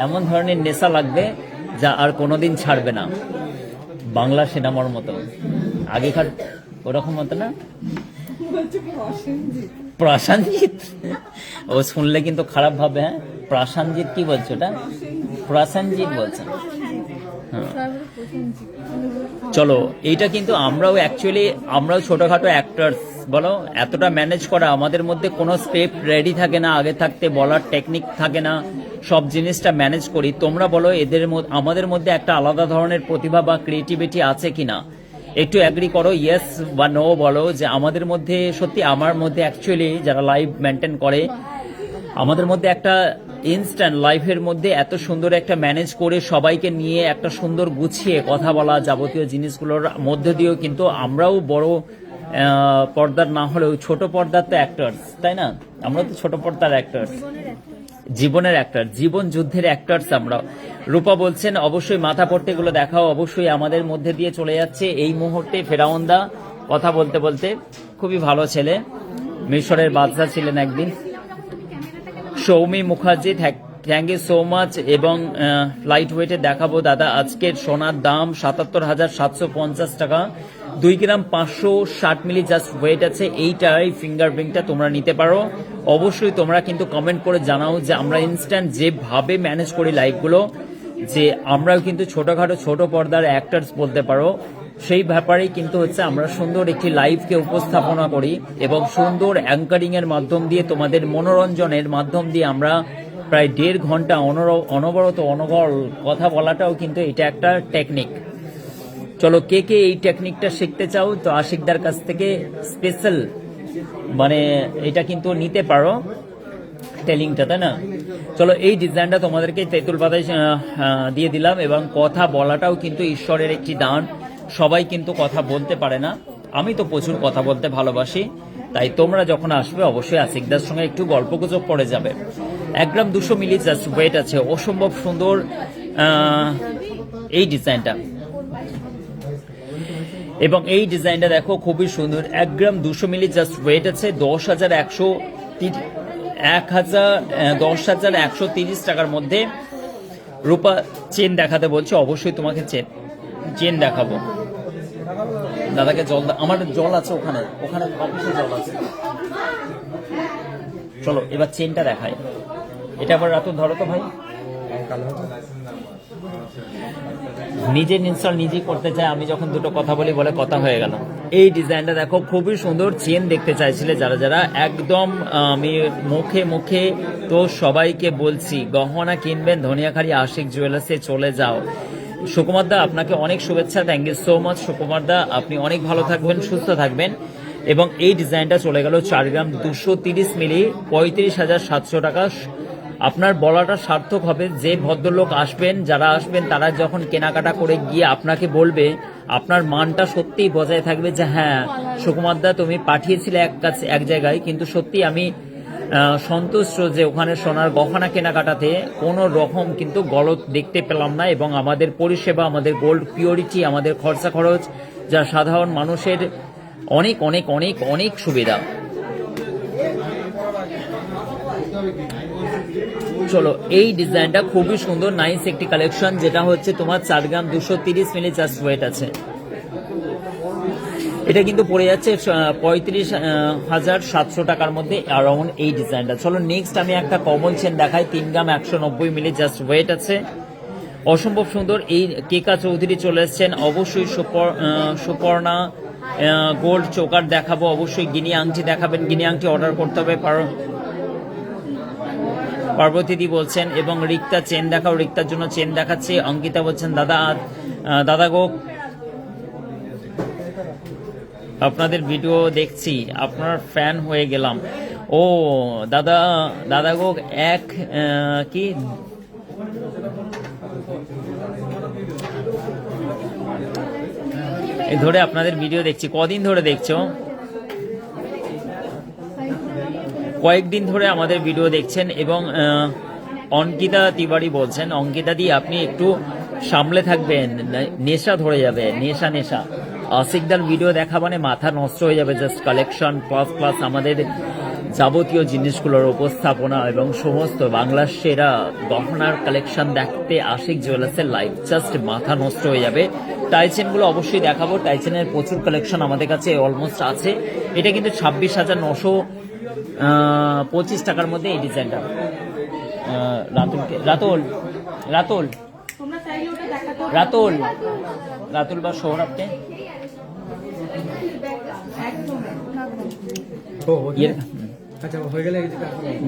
S2: এমন ধরনের নেশা লাগবে যা আর কোনোদিন ছাড়বে না। বাংলা সিনেমার মতো, আগেকার ওরকম মতো না? প্রশান্তজিৎ, ও শুনলে কিন্তু খারাপ ভাবে। হ্যাঁ, প্রশান্তজিৎ কি বলছো? ওটা প্রশান্তজিৎ বলছেন। চলো, এইটা কিন্তু আমরাও ছোটখাটো অ্যাক্টরস বলো, এতটা ম্যানেজ করা আমাদের মধ্যে কোনো স্ক্রিপ্ট রেডি থাকে না, আগে থাকতে বলার টেকনিক থাকে না, সব জিনিসটা ম্যানেজ করি। তোমরা বলো আমাদের মধ্যে একটা আলাদা ধরনের প্রতিভা বা ক্রিয়েটিভিটি আছে কিনা? একটু অ্যাগ্রি করো, ইয়েস বা নো বলো যে আমাদের মধ্যে সত্যি, আমার মধ্যে অ্যাকচুয়ালি যারা লাইভ মেনটেন করে, আমাদের মধ্যে একটা ইনস্ট্যান্ট লাইফের মধ্যে এত সুন্দর একটা ম্যানেজ করে সবাইকে নিয়ে একটা সুন্দর গুছিয়ে কথা বলা, যাবতীয় জিনিসগুলোর মধ্যে দিয়েও কিন্তু আমরাও বড় পর্দার না হলেও ছোট পর্দার তো অ্যাক্টরস, তাই না? আমরা তো ছোট পর্দার অ্যাক্টরস, জীবনের অ্যাক্টর, জীবন যুদ্ধের অ্যাক্টরস আমরা। রূপা বলছেন অবশ্যই মাথা পট্টি গুলো দেখাও, অবশ্যই আমাদের মধ্যে দিয়ে চলে যাচ্ছে এই মুহূর্তে ফেরাউন্দা। কথা বলতে বলতে খুবই ভালো ছেলে, মিশরের বাদশা ছিলেন একদিন। Soumi Mukherjee, thank you so much. এবং লাইট ওয়েটে দেখাবো দাদা, আজকের সোনার দাম ৭৭,৭৫০ টাকা, 2 গ্রাম 560 মিলি জাস্ট ওয়েট আছে। এইটাই ফিঙ্গারপ্রিন্টটা তোমরা নিতে পারো। অবশ্যই তোমরা কিন্তু কমেন্ট করে জানাও যে আমরা ইনস্ট্যান্ট যেভাবে ম্যানেজ করি লাইফগুলো, যে আমরাও কিন্তু ছোটখাটো ছোট পর্দার অ্যাক্টরস বলতে পারো, সেই ব্যাপারেই কিন্তু হচ্ছে আমরা সুন্দর একটি লাইভকে উপস্থাপনা করি এবং সুন্দর অ্যাঙ্কারিং এর মাধ্যম দিয়ে, তোমাদের মনোরঞ্জনের মাধ্যম দিয়ে আমরা প্রায় 1.5 ঘন্টা অনবরত অনর্গল কথা বলাটাও কিন্তু এটা একটা টেকনিক। চলো, কে কে এই টেকনিকটা শিখতে চাও তো আশিকদার কাছ থেকে স্পেশাল মানে এটা কিন্তু নিতে পারো, টেলিংটা, তাই না? চলো, এই ডিজাইনটা তোমাদেরকে তেঁতুল পাতায় দিয়ে দিলাম। এবং কথা বলাটাও কিন্তু ঈশ্বরের একটি দান। সবাই কিন্তু কথা বলতে পারে না, আমি তো প্রচুর কথা বলতে ভালোবাসি। তাই তোমরা যখন আসবে অবশ্যই আশিকদার সঙ্গে একটু গল্পগুজব করে যাবে। 1 গ্রাম 200 মিলি জাস্ট ওয়েট আছে, অসম্ভব সুন্দর এই ডিজাইনটা। এবং এই ডিজাইনটা দেখো খুবই সুন্দর, 1 গ্রাম 200 মিলি জাস্ট ওয়েট আছে, 10,130 টাকার মধ্যে। রূপা চেন দেখাতে বলছে, অবশ্যই তোমাকে চেন দেখাবো। দাদাকে জল, আমার জল আছে ওখানে অফিসে জল আছে। চলো, এবার চেনটা দেখাই। এটা আবার রাত ধরো তো ভাই, নিজে ইনস্টল নিজেই করতে চায়, আমি যখন দুটো কথা বলি বলে কথা হয়ে গেল। এই ডিজাইনটা দেখো খুবই সুন্দর, চেন দেখতে চাইছিলে যারা একদম আমি মুখে তো সবাইকে বলছি, গহনা কিনবেন ধনিয়াখালী আশিক জুয়েলার্সে চলে যাও। সুকুমার দা, আপনাকে অনেক শুভেচ্ছা, thank you so much Sukumar da, আপনি অনেক ভালো থাকবেন, সুস্থ থাকবেন। এবং এই ডিজাইনটা চলে গেল 4 গ্রাম 230 মিলি, 35,700 টাকা। আপনার বলাটা সার্থক হবে। যে ভদ্রলোক আসবেন, যারা আসবেন তারা যখন কেনাকাটা করে গিয়ে আপনাকে বলবে, আপনার মানটা সত্যিই বজায় থাকবে যে হ্যাঁ সুকুমার দা তুমি পাঠিয়েছিলে এক জায়গায়, কিন্তু সত্যি আমি সন্তুষ্ট যে ওখানে সোনার গহনা কেনাকাটাতে কোনো রকম কিন্তু গলত দেখতে পেলাম না। এবং আমাদের পরিষেবা, আমাদের গোল্ড পিওরিটি, আমাদের খরচা খরচ যা সাধারণ মানুষের অনেক অনেক অনেক অনেক সুবিধা। চলো, এই ডিজাইনটা খুবই সুন্দর, নাইস একটি কালেকশন, যেটা হচ্ছে তোমার 4 গ্রাম 230 মিলি জাস্ট ওয়েট আছে। এটা কিন্তু পড়ে যাচ্ছে 35,700 টাকার মধ্যে অ্যারাউন্ড এই ডিজাইনটা। চলো, নেক্সট আমি একটা কমন চেন দেখাই, 3 গ্রাম 190 মিলি জাস্ট ওয়েট আছে, অসম্ভব সুন্দর। এই কেকা চৌধুরী চলে এসছেন, অবশ্যই সুপর্ণা গোল্ড চোকার দেখাবো, অবশ্যই গিনি আংটি দেখাবেন, গিনি আংটি অর্ডার করতে হবে। পার্বতীদি বলছেন, এবং রিক্তা চেন দেখাও, রিক্তার জন্য চেন দেখাচ্ছে। অঙ্কিতা বলছেন দাদা গো আপনাদের ভিডিও দেখছি, আপনার ফ্যান হয়ে গেলাম। ও দাদা গো, এই ধরে আপনাদের ভিডিও দেখছি। কদিন ধরে দেখছো? কয়েকদিন ধরে আমাদের ভিডিও দেখছেন। এবং অঙ্কিতা তিওয়ারি বলছেন, অঙ্কিতা দি আপনি একটু সামলে থাকবেন, নেশা ধরে যাবে, নেশা। আশিকদার ভিডিও দেখা মানে মাথা নষ্ট হয়ে যাবে। জাস্ট কালেকশন প্লাস প্লাস আমাদের যাবতীয় জিনিসগুলোর উপস্থাপনা এবং সমস্ত বাংলার সেরা গহনার কালেকশন দেখতে আশিক জুয়েলার্সের লাইভ জাস্ট মাথা নষ্ট হয়ে যাবে। টাইচেনগুলো অবশ্যই দেখাবো। টাইচেনের প্রচুর কালেকশন আমাদের কাছে অলমোস্ট আছে। এটা কিন্তু 26,925 টাকার মধ্যে এই ডিজাইনটা। রাতুল বা সৌরভকে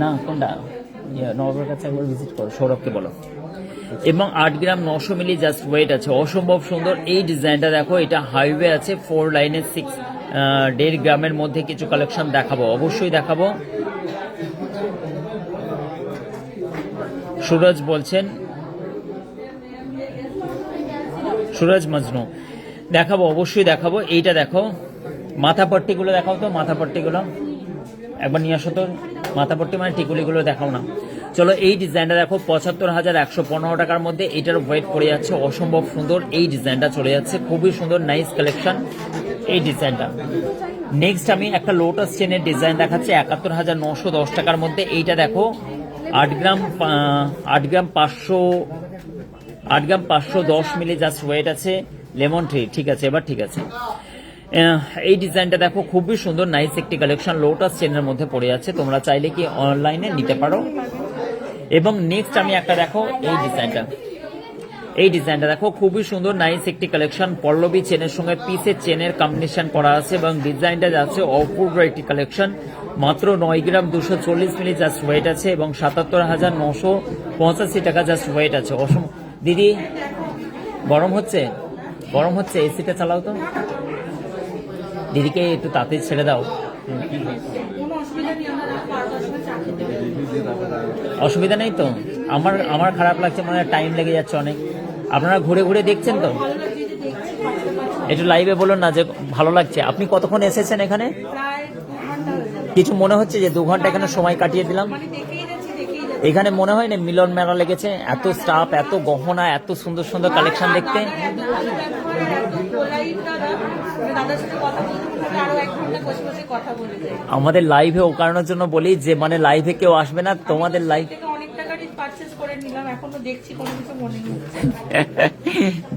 S2: না কোনটা নবর কাছে একবার ভিজিট করো, সৌরভকে বলো। এবং 8 গ্রাম 900 মিলি জাস্ট ওয়েট আছে, অসম্ভব সুন্দর এই ডিজাইনটা দেখো। এটা হাইওয়ে আছে 4 লাইনের 1.5 গ্রামের মধ্যে কিছু কালেকশন দেখাবো, অবশ্যই দেখাবো। সুরজ বলছেন, সুরজ মজনু দেখাবো, অবশ্যই দেখাবো। এইটা দেখো, মাথা পট্টিগুলো দেখাও তো, মাথা পট্টিগুলো একবার নিয়ে আসো তো। মাথা পট্টি মানে টিকুলিগুলো দেখাও না। চলো এই ডিজাইনটা দেখো, 75,115 টাকার মধ্যে এটার ওয়েট পড়ে যাচ্ছে, অসম্ভব সুন্দর এই ডিজাইনটা চলে যাচ্ছে, খুবই সুন্দর নাইস কালেকশন এই ডিজাইনটা। নেক্সট আমি একটা লোটাস চেনের ডিজাইন দেখাচ্ছি 71,910 টাকার মধ্যে। এইটা দেখো 8 গ্রাম 510 মিলি জাস্ট ওয়েট আছে, লেমন ট্রি। ঠিক আছে, এবার ঠিক আছে। এই ডিজাইনটা দেখো, খুবই সুন্দর নাইস একটি কালেকশন, লোটাস চেনের মধ্যে পড়ে যাচ্ছে, তোমরা চাইলে কি অনলাইনে নিতে পারো। এবং নেক্সট আমি একটা দেখো এই ডিজাইনটা দেখো, খুবই সুন্দর নাইস একটি কালেকশন, পল্লবী চেনের সঙ্গে পিসের চেনের কম্বিনেশন করা আছে এবং ডিজাইনটা যাচ্ছে অপূর্ব একটি কালেকশন। মাত্র 9 গ্রাম 240 মিলি জাস্ট ওয়েট আছে এবং 77,985 টাকা জাস্ট ওয়েট আছে। দিদি গরম হচ্ছে, এসিটা চালাও তো, দিদিকে একটু তাড়াতাড়ি ছেড়ে দাও। অসুবিধা নেই তো? আমার খারাপ লাগছে, মনে হয় টাইম লেগে যাচ্ছে অনেক। আপনারা ঘুরে ঘুরে দেখছেন তো? একটু লাইভে বলুন না যে ভালো লাগছে। আপনি কতক্ষণ এসেছেন এখানে? কিছু মনে হচ্ছে যে 2 ঘন্টা এখানে সময় কাটিয়ে দিলাম? এখানে মনে হয় না মিলন মেলা লেগেছে? এত স্টাফ, এত গহনা, এত সুন্দর সুন্দর কালেকশন দেখতে। আমাদের লাইভে ও কারণের জন্য বলি যে মানে লাইভে কেউ আসবে না, তোমাদের লাইভ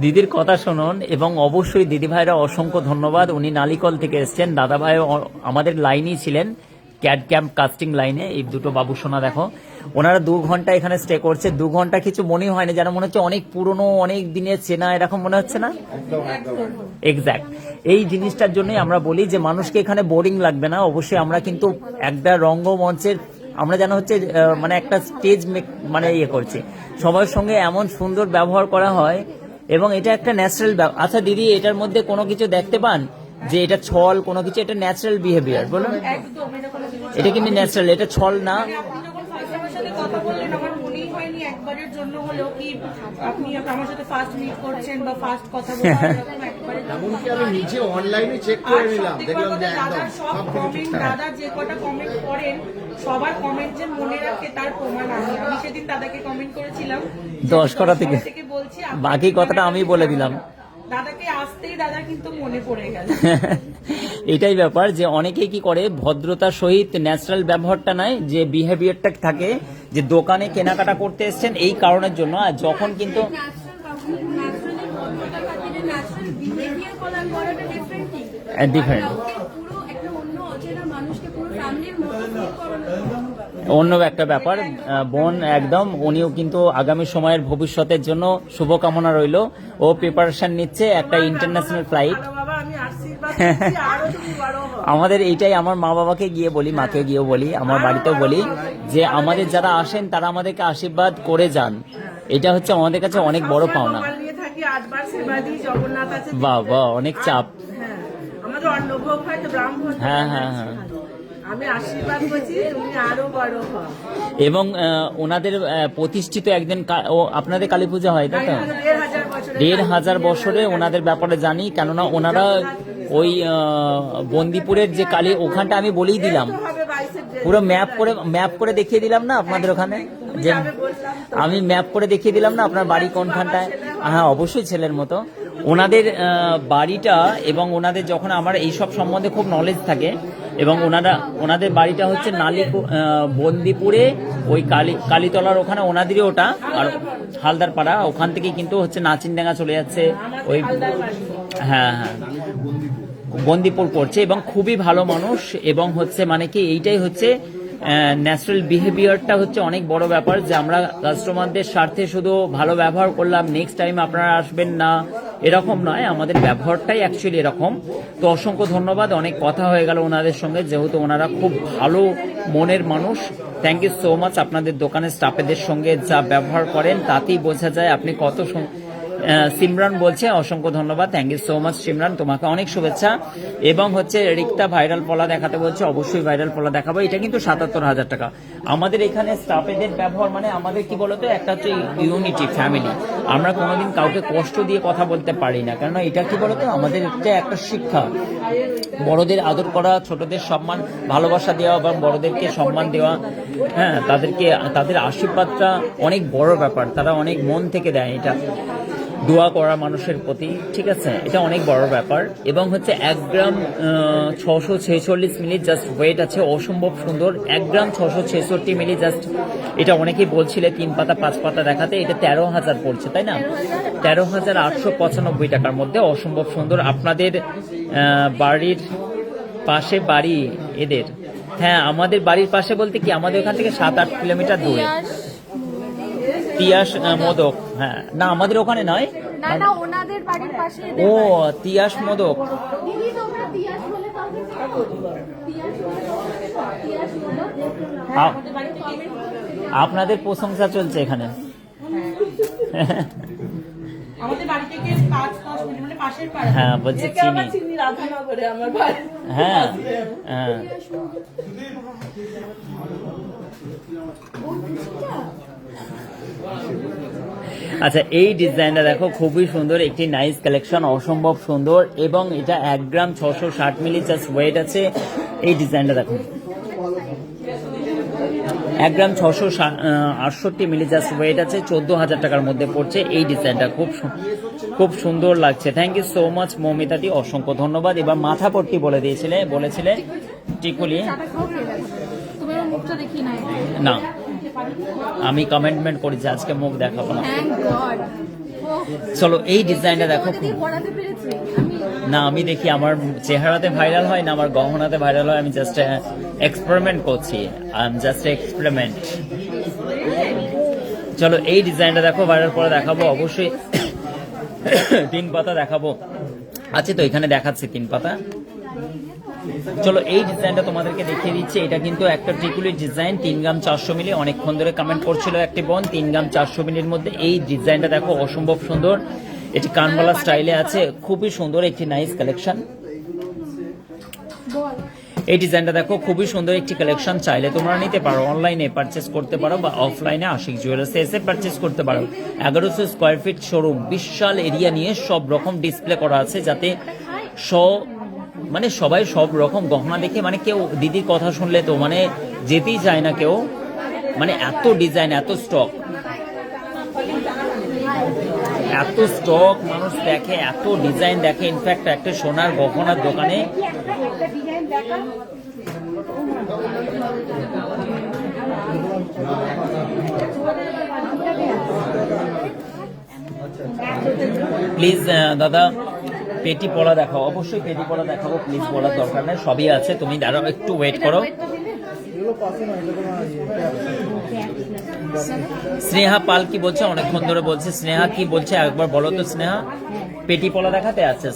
S2: দিদির কথা শুনুন। এবং অবশ্যই দিদি ভাইরা অসংখ্য ধন্যবাদ, উনি নালিকল থেকে এসছেন, দাদা ভাই আমাদের লাইনই ছিলেন, ক্যাড ক্যাম্প কাস্টিং লাইনে। এই দুটো বাবু সোনা দেখো, ওনারা 2 ঘন্টা এখানে স্টে করছে। 2 ঘন্টা কিছু মনে হয়নি, যেন মনে হচ্ছে অনেক পুরনো, অনেক দিনের চেনা, এরকম মনে হচ্ছে না? এক্স্যাক্ট। এই জিনিসটার জন্যই আমরা বলি যে মানুষকে এখানে বোরিং লাগবে না। অবশ্যই আমরা কিন্তু একটা রঙ্গমঞ্চের, আমরা যেন হচ্ছে মানে একটা স্টেজ মানে ইয়ে করছি, সবার সঙ্গে এমন সুন্দর ব্যবহার করা হয় এবং এটা একটা ন্যাচারাল। আচ্ছা দিদি, এটার মধ্যে কোনো কিছু দেখতে পান যে এটা ছল কোনো কিছু? এটা ন্যাচারাল বিহেভিয়ার, বলুন। এটা কিন্তু ন্যাচারাল, এটা ছল না।
S4: কথা বললেন, আমার মনেই হয়নি একবারের জন্য হলেও কি আপনি আমার সাথে ফার্স্ট মিট করছেন বা ফার্স্ট কথা বলছেন।
S5: এমনকি আমি নিজে অনলাইনে চেক করে নিলাম, দেখলাম যে একদম
S4: সব কমেন্ট, দাদা যে কটা কমেন্ট করেন সবার কমেন্ট যে মনে রাখে তার প্রমাণ আছে। আমি সেদিন দাদাকে কমেন্ট করেছিলাম
S2: 10 কটা থেকে
S4: বলছি,
S2: বাকি কথাটা আমি বলে দিলাম।
S4: দাদাকে আসতেই দাদা কিন্তু মনে পড়ে গেল।
S2: এটাই ব্যাপার যে অনেকেই কি করে, ভদ্রতার সহিত ন্যাচারাল ব্যবহারটা নাই, যে বিহেভিয়ারটা থাকে, যে দোকানে কেনাকাটা করতে এসছেন এই কারণের জন্য। আর যখন কিন্তু ডিফারেন্ট, অন্য একটা ব্যাপার। বোন একদম, উনিও কিন্তু আগামী সময়ের ভবিষ্যতের জন্য শুভকামনা রইল। ও প্রিপারেশন নিচ্ছে একটা ইন্টারন্যাশনাল ফ্লাইট। আমাদের এইটাই, আমার মা বাবাকে গিয়ে বলি, মাকে গিয়ে বলি, আমার বাড়িতেও বলি যে আমাদের যারা আসেন তারা আমাদেরকে আশীর্বাদ করে যান। এটা হচ্ছে আমাদের কাছে অনেক বড় পাওনা। বাবা অনেক চাপ। হ্যাঁ হ্যাঁ হ্যাঁ,
S4: আমি আশীর্বাদ করছি তুমি আরো বড় হও।
S2: এবং ওনাদের প্রতিষ্ঠিত একদিন আপনাদের কালী পূজা হয়, তাই তো?
S4: 1500 বছর
S2: 1,500 বছরে ওনাদের ব্যাপারে জানি, কেননা ওনারা ওই বন্দিপুরের যে কালী ওখানটা আমি বলেই দিলাম, পুরো ম্যাপ করে দেখিয়ে দিলাম না আপনাদের ওখানে, যে আমি ম্যাপ করে দেখিয়ে দিলাম না আপনার বাড়ি কোনখানটায়। হ্যাঁ অবশ্যই ছেলের মতো ওনাদের বাড়িটা, এবং ওনাদের যখন আমার এইসব সম্বন্ধে খুব নলেজ থাকে, এবং ওনাদের বাড়িটা হচ্ছে বন্দিপুরে ওই কালীতলার ওখানে ওনাদেরই ওটা, আর হালদার পাড়া ওখান থেকে কিন্তু হচ্ছে নাচিনডাঙ্গা চলে যাচ্ছে ওই, হ্যাঁ হ্যাঁ বন্দিপুর পড়ছে, এবং খুবই ভালো মানুষ, এবং হচ্ছে মানে কি এইটাই হচ্ছে ন্যাচারাল বিহেভিয়ারটা হচ্ছে অনেক বড় ব্যাপার, যে আমরা কাস্টমারদের স্বার্থে শুধু ভালো ব্যবহার করলাম, নেক্সট টাইম আপনারা আসবেন না এরকম নয়, আমাদের ব্যবহারটাই অ্যাকচুয়ালি এরকম। তো অসংখ্য ধন্যবাদ, অনেক কথা হয়ে গেল ওনাদের সঙ্গে, যেহেতু ওনারা খুব ভালো মনের মানুষ। Thank you so much. আপনাদের দোকানের স্টাফেদের সঙ্গে যা ব্যবহার করেন তাতেই বোঝা যায় আপনি কত। সিমরান বলছে অসংখ্য ধন্যবাদ, thank you so much Simran, তোমাকে অনেক শুভেচ্ছা। এবং হচ্ছে রিক্তা ভাইরাল পলা দেখাতে বলছে, অবশ্যই ভাইরাল পলা দেখাবো। এটা কিন্তু 77,000 টাকা। আমাদের এখানে স্টাফেদের ব্যবহার মানে আমাদের কি বলতো, একটা হচ্ছে ইউনিটি ফ্যামিলি, আমরা কোনোদিন কাউকে কষ্ট দিয়ে কথা বলতে পারি না, কেননা এটা কি বলতো আমাদের একটা শিক্ষা, বড়দের আদর করা, ছোটদের সম্মান ভালোবাসা দেওয়া এবং বড়দেরকে সম্মান দেওয়া, হ্যাঁ তাদের আশীর্বাদটা অনেক বড় ব্যাপার, তারা অনেক মন থেকে দেয় এটা, দোয়া করা মানুষের প্রতি, ঠিক আছে, এটা অনেক বড় ব্যাপার। এবং হচ্ছে 1 গ্রাম 646 মিলি জাস্ট ওয়েট আছে, অসম্ভব সুন্দর। 1 গ্রাম 666 মিলি জাস্ট, এটা অনেকেই বলছিলে 3 পাতা 5 পাতা দেখাতে, এটা 13,000 পড়ছে তাই না, 13,895 টাকার মধ্যে, অসম্ভব সুন্দর। আপনাদের বাড়ির পাশে বাড়ি এদের? হ্যাঁ আমাদের বাড়ির পাশে বলতে কি আমাদের ওখান থেকে 7-8 কিলোমিটার দূরে। তিয়াস মোদক, হ্যাঁ না আমাদের ওখানে নয়,
S1: না ওনাদের বাড়ির পাশে।
S2: ও তিয়াস মোদক,
S1: দিদি তোমরা তিয়াস বলে কাউকে
S2: আপনাদের প্রশংসা চলছে এখানে।
S4: আমাদের বাড়ি থেকে 5-10 মিনিট মানে পাশের পাড়া।
S2: হ্যাঁ বলছি চিনি, হ্যাঁ হ্যাঁ আচ্ছা এই ডিজাইনটা দেখো, খুবই সুন্দর, একটি নাইস কালেকশন, অসম্ভব সুন্দর। এবং এটা 1 গ্রাম 660 মিলি জাস্ট ওয়েট আছে। এই ডিজাইনটা দেখো, 1 গ্রাম 668 মিলি জাস্ট ওয়েট আছে, 14,000 টাকার মধ্যে পড়ছে। এই ডিজাইনটা খুব সুন্দর লাগছে। থ্যাংক ইউ সো মাচ মৌমিতাদি, অসংখ্য ধন্যবাদ। এবার মাথা পট্টি বলেছিলে টিকুলি, না আমি কমেন্টমেন্ট করেছি আজকে মুখ দেখাবো না। চলো এই ডিজাইনটা দেখো, না আমি দেখি আমার চেহারাতে ভাইরাল হয় না আমার গহনাতে ভাইরাল হয়, আমি জাস্ট এক্সপেরিমেন্ট করছি, আই এম জাস্ট এক্সপেরিমেন্ট। চলো এই ডিজাইনটা দেখো, ভাইরাল করে দেখাবো অবশ্যই। 3 পাতা দেখাবো, আছে তো এখানে দেখাচ্ছি 3 পাতা। চলো এই ডিজাইনটা তোমাদেরকে দেখিয়ে দিচ্ছি। এটা কিন্তু একটা টিকুলির ডিজাইন, 3 গ্রাম 400 মিলি। অনেকক্ষণ ধরে কমেন্ট করছিল একটি বোন, 3 গ্রাম 400 মিলির মধ্যে এই ডিজাইনটা দেখো, অসম্ভব সুন্দর। এটি কানবালা স্টাইলে আছে, খুবই সুন্দর একটি নাইস কালেকশন। এই ডিজাইনটা দেখো, খুবই সুন্দর একটি কালেকশন, চাইলে তোমরা নিতে পারো, অনলাইনে পারচেস করতে পারো বা অফলাইনে আশিক জুয়েলার্সে এসে পারচেস করতে পারো। 1100 স্কোয়ার ফিট শোরুম, বিশাল এরিয়া নিয়ে সব রকম ডিসপ্লে করা আছে, যাতে মানে সবাই সব রকম গহনা দেখে, মানে কেউ দিদির কথা শুনলে তো মানে যেতেই চায় না কেউ, মানে এত ডিজাইন, এত স্টক মানুষ দেখে, এত ডিজাইন দেখে। ইনফ্যাক্ট একটা সোনার গহনার দোকানে প্লিজ দাদা পেটি পলা দেখাও, অবশ্যই পেটি পলা দেখাবো, প্লিজ বলার দরকার নেই, সবই আছে, তুমি দাঁড়াও একটু ওয়েট করো। স্নেহা পাল কি বলছে, অনেকক্ষণ ধরে বলছে, স্নেহা কি বলছে একবার বলো তো স্নেহা। পেটি পলা দেখাতে আছে,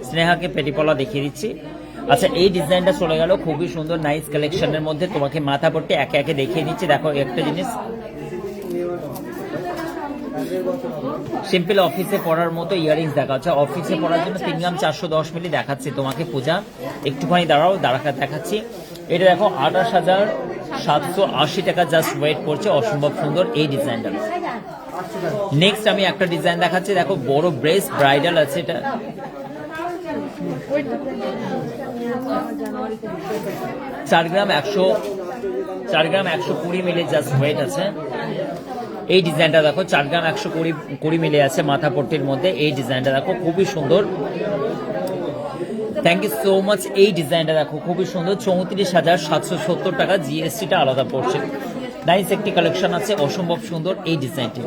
S2: স্নেহাকে পেটি পলা দেখিয়ে দিচ্ছি। আচ্ছা এই ডিজাইনটা চলে গেল, খুবই সুন্দর নাইস কালেকশনের মধ্যে। তোমাকে মাথা পট্টি একে একে দেখিয়ে দিচ্ছি। দেখো একটা জিনিস, সিম্পল অফিসে পড়ার মতো ইয়ারিংস দেখা হচ্ছে, অফিসে পড়ার জন্য 3 গ্রাম 410 মিলি দেখাচ্ছি তোমাকে। পূজা একটুখানি দাঁড়াও, দেখাচ্ছি। এটা দেখো 28,780 টাকা জাস্ট ওয়েট করছে, অসম্ভব সুন্দর এই ডিজাইনটা। নেক্সট আমি একটা ডিজাইন দেখাচ্ছি, দেখো বড় ব্রেস্ট ব্রাইডাল আছে এটা। 4 গ্রাম 120 মিলি জাস্ট ওয়েট আছে। এই ডিজাইনটা দেখো 4 গ্রাম 120 মিলি আছে মাথা পট্টির মধ্যে। এই ডিজাইনটা দেখো খুবই সুন্দর, থ্যাংক ইউ সো মাচ। এই ডিজাইনটা দেখো খুবই সুন্দর, 34,770 টাকা, জিএসটিটা আলাদা পড়ছে। নাইস একটি কালেকশন আছে, অসম্ভব সুন্দর এই ডিজাইনটি।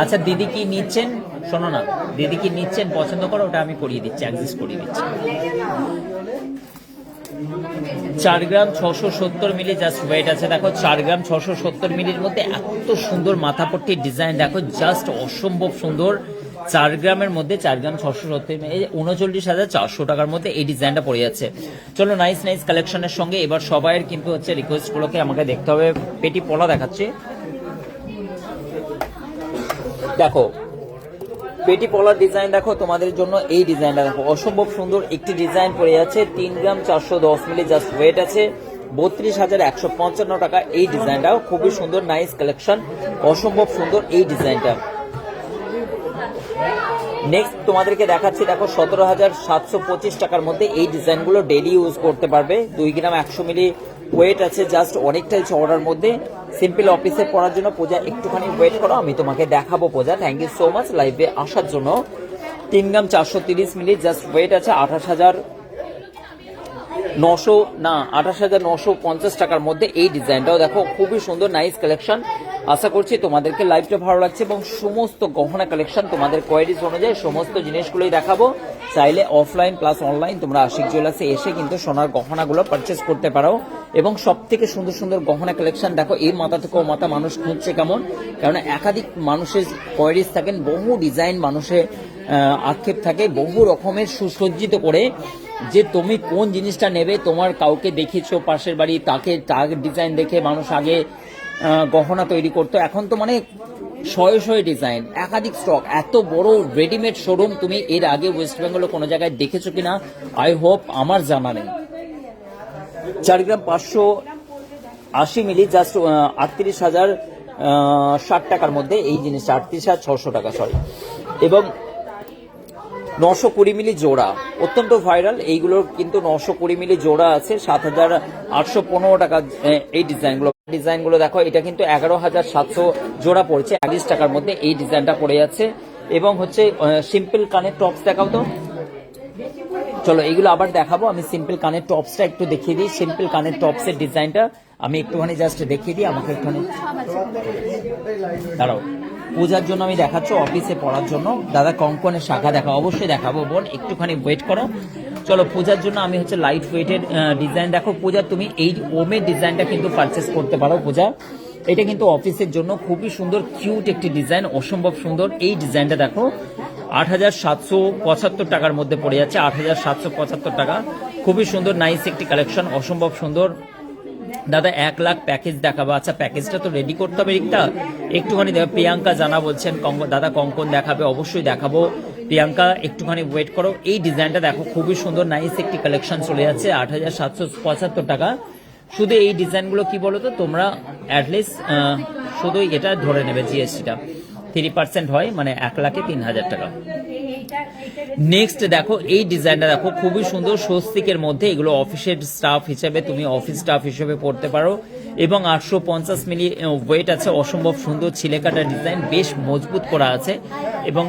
S2: আচ্ছা দিদি কি নিচ্ছেন, শোনো না, দিদি কি নিচ্ছেন পছন্দ করো, ওটা আমি করিয়ে দিচ্ছি, অ্যাডজাস্ট করিয়ে দিচ্ছি। 4 গ্রাম 670 মিলি জাস্ট ওয়েট আছে। দেখো 4 গ্রাম 670 মিলির মধ্যে এত সুন্দর মাথাপট্টির ডিজাইন দেখো, জাস্ট অসম্ভব সুন্দর। 4 গ্রামের মধ্যে 4 গ্রাম 670 মিলি, 39,400 টাকার মধ্যে এই ডিজাইনটা পড়ে যাচ্ছে। চলো নাইস নাইস কালেকশনের সঙ্গে এবার সবাইয়ের কিন্তু হচ্ছে রিকোয়েস্টগুলোকে আমাকে দেখতে হবে। পেটি পলা দেখাচ্ছে, দেখো পেটি পলার ডিজাইন দেখো তোমাদের জন্য। এই ডিজাইনটা দেখো অসম্ভব সুন্দর একটি ডিজাইন পড়ে যাচ্ছে। 3 গ্রাম 410 মিলি জাস্ট ওয়েট আছে, 32,155 টাকা। এই ডিজাইনটাও খুবই সুন্দর, নাইস কালেকশন, অসম্ভব সুন্দর এই ডিজাইনটা। নেক্সট তোমাদেরকে দেখাচ্ছি, দেখো 17,725 টাকার মধ্যে এই ডিজাইনগুলো ডেইলি ইউজ করতে পারবে। 2 গ্রাম 100 মিলি ওয়েট আছে, জাস্ট অনেকটাই চওড়ার মধ্যে। সিম্পল অফিসে পড়ার জন্য পূজা একটুখানি ওয়েট করো, আমি তোমাকে দেখাবো পূজা। থ্যাংক ইউ সো মাচ লাইভে আসার জন্য। 3 গ্রাম 430 মিলি জাস্ট ওয়েট আছে, 28,950 টাকার মধ্যে এই ডিজাইনটাও দেখো খুবই সুন্দর, নাইস কালেকশন। আশা করছি তোমাদেরকে লাইভটা ভালো লাগছে এবং সমস্ত গহনা কালেকশন তোমাদের কোয়ারিজ অনুযায়ী সমস্ত জিনিসগুলোই দেখাবো। চাইলে অফলাইন প্লাস অনলাইন তোমরা আশিক জুয়েলার্সে এসে কিন্তু সোনার গহনাগুলো পারচেস করতে পারো। এবং সব থেকে সুন্দর সুন্দর গহনা কালেকশন দেখো, এই মাথা থেকে ও মাথা মানুষ খুঁজছে কেমন, কারণ একাধিক মানুষের কোয়ারিজ থাকেন, বহু ডিজাইন মানুষের আক্ষেপ থাকে, বহু রকমের সুসজ্জিত করে যে তুমি কোন জিনিসটা নেবে। তোমার কাউকে দেখিয়েছো পাশের বাড়ি, তাকে তার ডিজাইন দেখে মানুষ আগে গহনা তৈরি করতো, এখন তো মানে শয়ে ডিজাইন, একাধিক স্টক, এত বড় রেডিমেড শোরুম তুমি এর আগে ওয়েস্ট বেঙ্গলে কোনো জায়গায় দেখেছো কিনা আই হোপ, আমার জানা নেই। 4 গ্রাম 580 মিলি জাস্ট 38,060 টাকার মধ্যে এই জিনিসটা, 38,600 টাকা সরি। এবং 920 মিলি জোড়া, অত্যন্ত ভাইরাল এইগুলোর কিন্তু 920 মিলি জোড়া আছে, 7,815 টাকা এই ডিজাইনগুলো দেখো। এটা কিন্তু 11,700 জোড়া পড়ছে, 40 টাকার মধ্যে এই ডিজাইনটা পড়ে যাচ্ছে। এবং হচ্ছে সিম্পল কানের টপস দেখাও তো, চলো এইগুলো আবার দেখাবো। আমি সিম্পল কানের টপসটা একটু দেখিয়ে দিই। সিম্পল কানের টপসের ডিজাইনটা আমি একটুখানি জাস্ট দেখিয়ে দিই, আমাকে একটুখানি দাঁড়াও। পূজার জন্য আমি দেখাচ্ছি, অফিসে পড়ার জন্য দাদা কঙ্কনের শাখা দেখা, অবশ্যই দেখাবো বোন, একটুখানি ওয়েট করো। চলো পূজার জন্য আমি হচ্ছে লাইট ওয়েটের ডিজাইন দেখো। পূজা তুমি এই ওমের ডিজাইনটা কিন্তু পারচেস করতে পারো পূজা, এটা কিন্তু অফিসের জন্য খুবই সুন্দর কিউট একটি ডিজাইন, অসম্ভব সুন্দর এই ডিজাইনটা দেখো। 8,775 টাকার মধ্যে পড়ে যাচ্ছে, 8,775 টাকা, খুবই সুন্দর নাইস একটি কালেকশন, অসম্ভব সুন্দর। দাদা 1 লাখ প্যাকেজ দেখাবো। আচ্ছা প্যাকেজটা তো রেডি করতে হবে, একটুখানি দেখো। প্রিয়াঙ্কা জানা বলছেন দাদা কঙ্কন দেখাবে, অবশ্যই দেখাবো প্রিয়াঙ্কা, একটুখানি ওয়েট করো। এই ডিজাইনটা দেখো খুবই সুন্দর নাইস একটি কালেকশন চলে যাচ্ছে, 8,775 টাকা। শুধু এই ডিজাইনগুলো কি বলো তো তোমরা, অ্যাটলিস্ট শুধু এটা ধরে নেবে জিএসটিটা 3% হয়, মানে 1,03,000 টাকা। নেক্সট দেখো এই ডিজাইনটা দেখো খুবই সুন্দর, স্বস্তিকের মধ্যে, এগুলো অফিসের স্টাফ হিসেবে তুমি অফিস স্টাফ হিসেবে পড়তে পারো। এবং 850 মিলি ওয়েট আছে, অসম্ভব সুন্দর ছিলেকাটা ডিজাইন, বেশ মজবুত করা আছে। এবং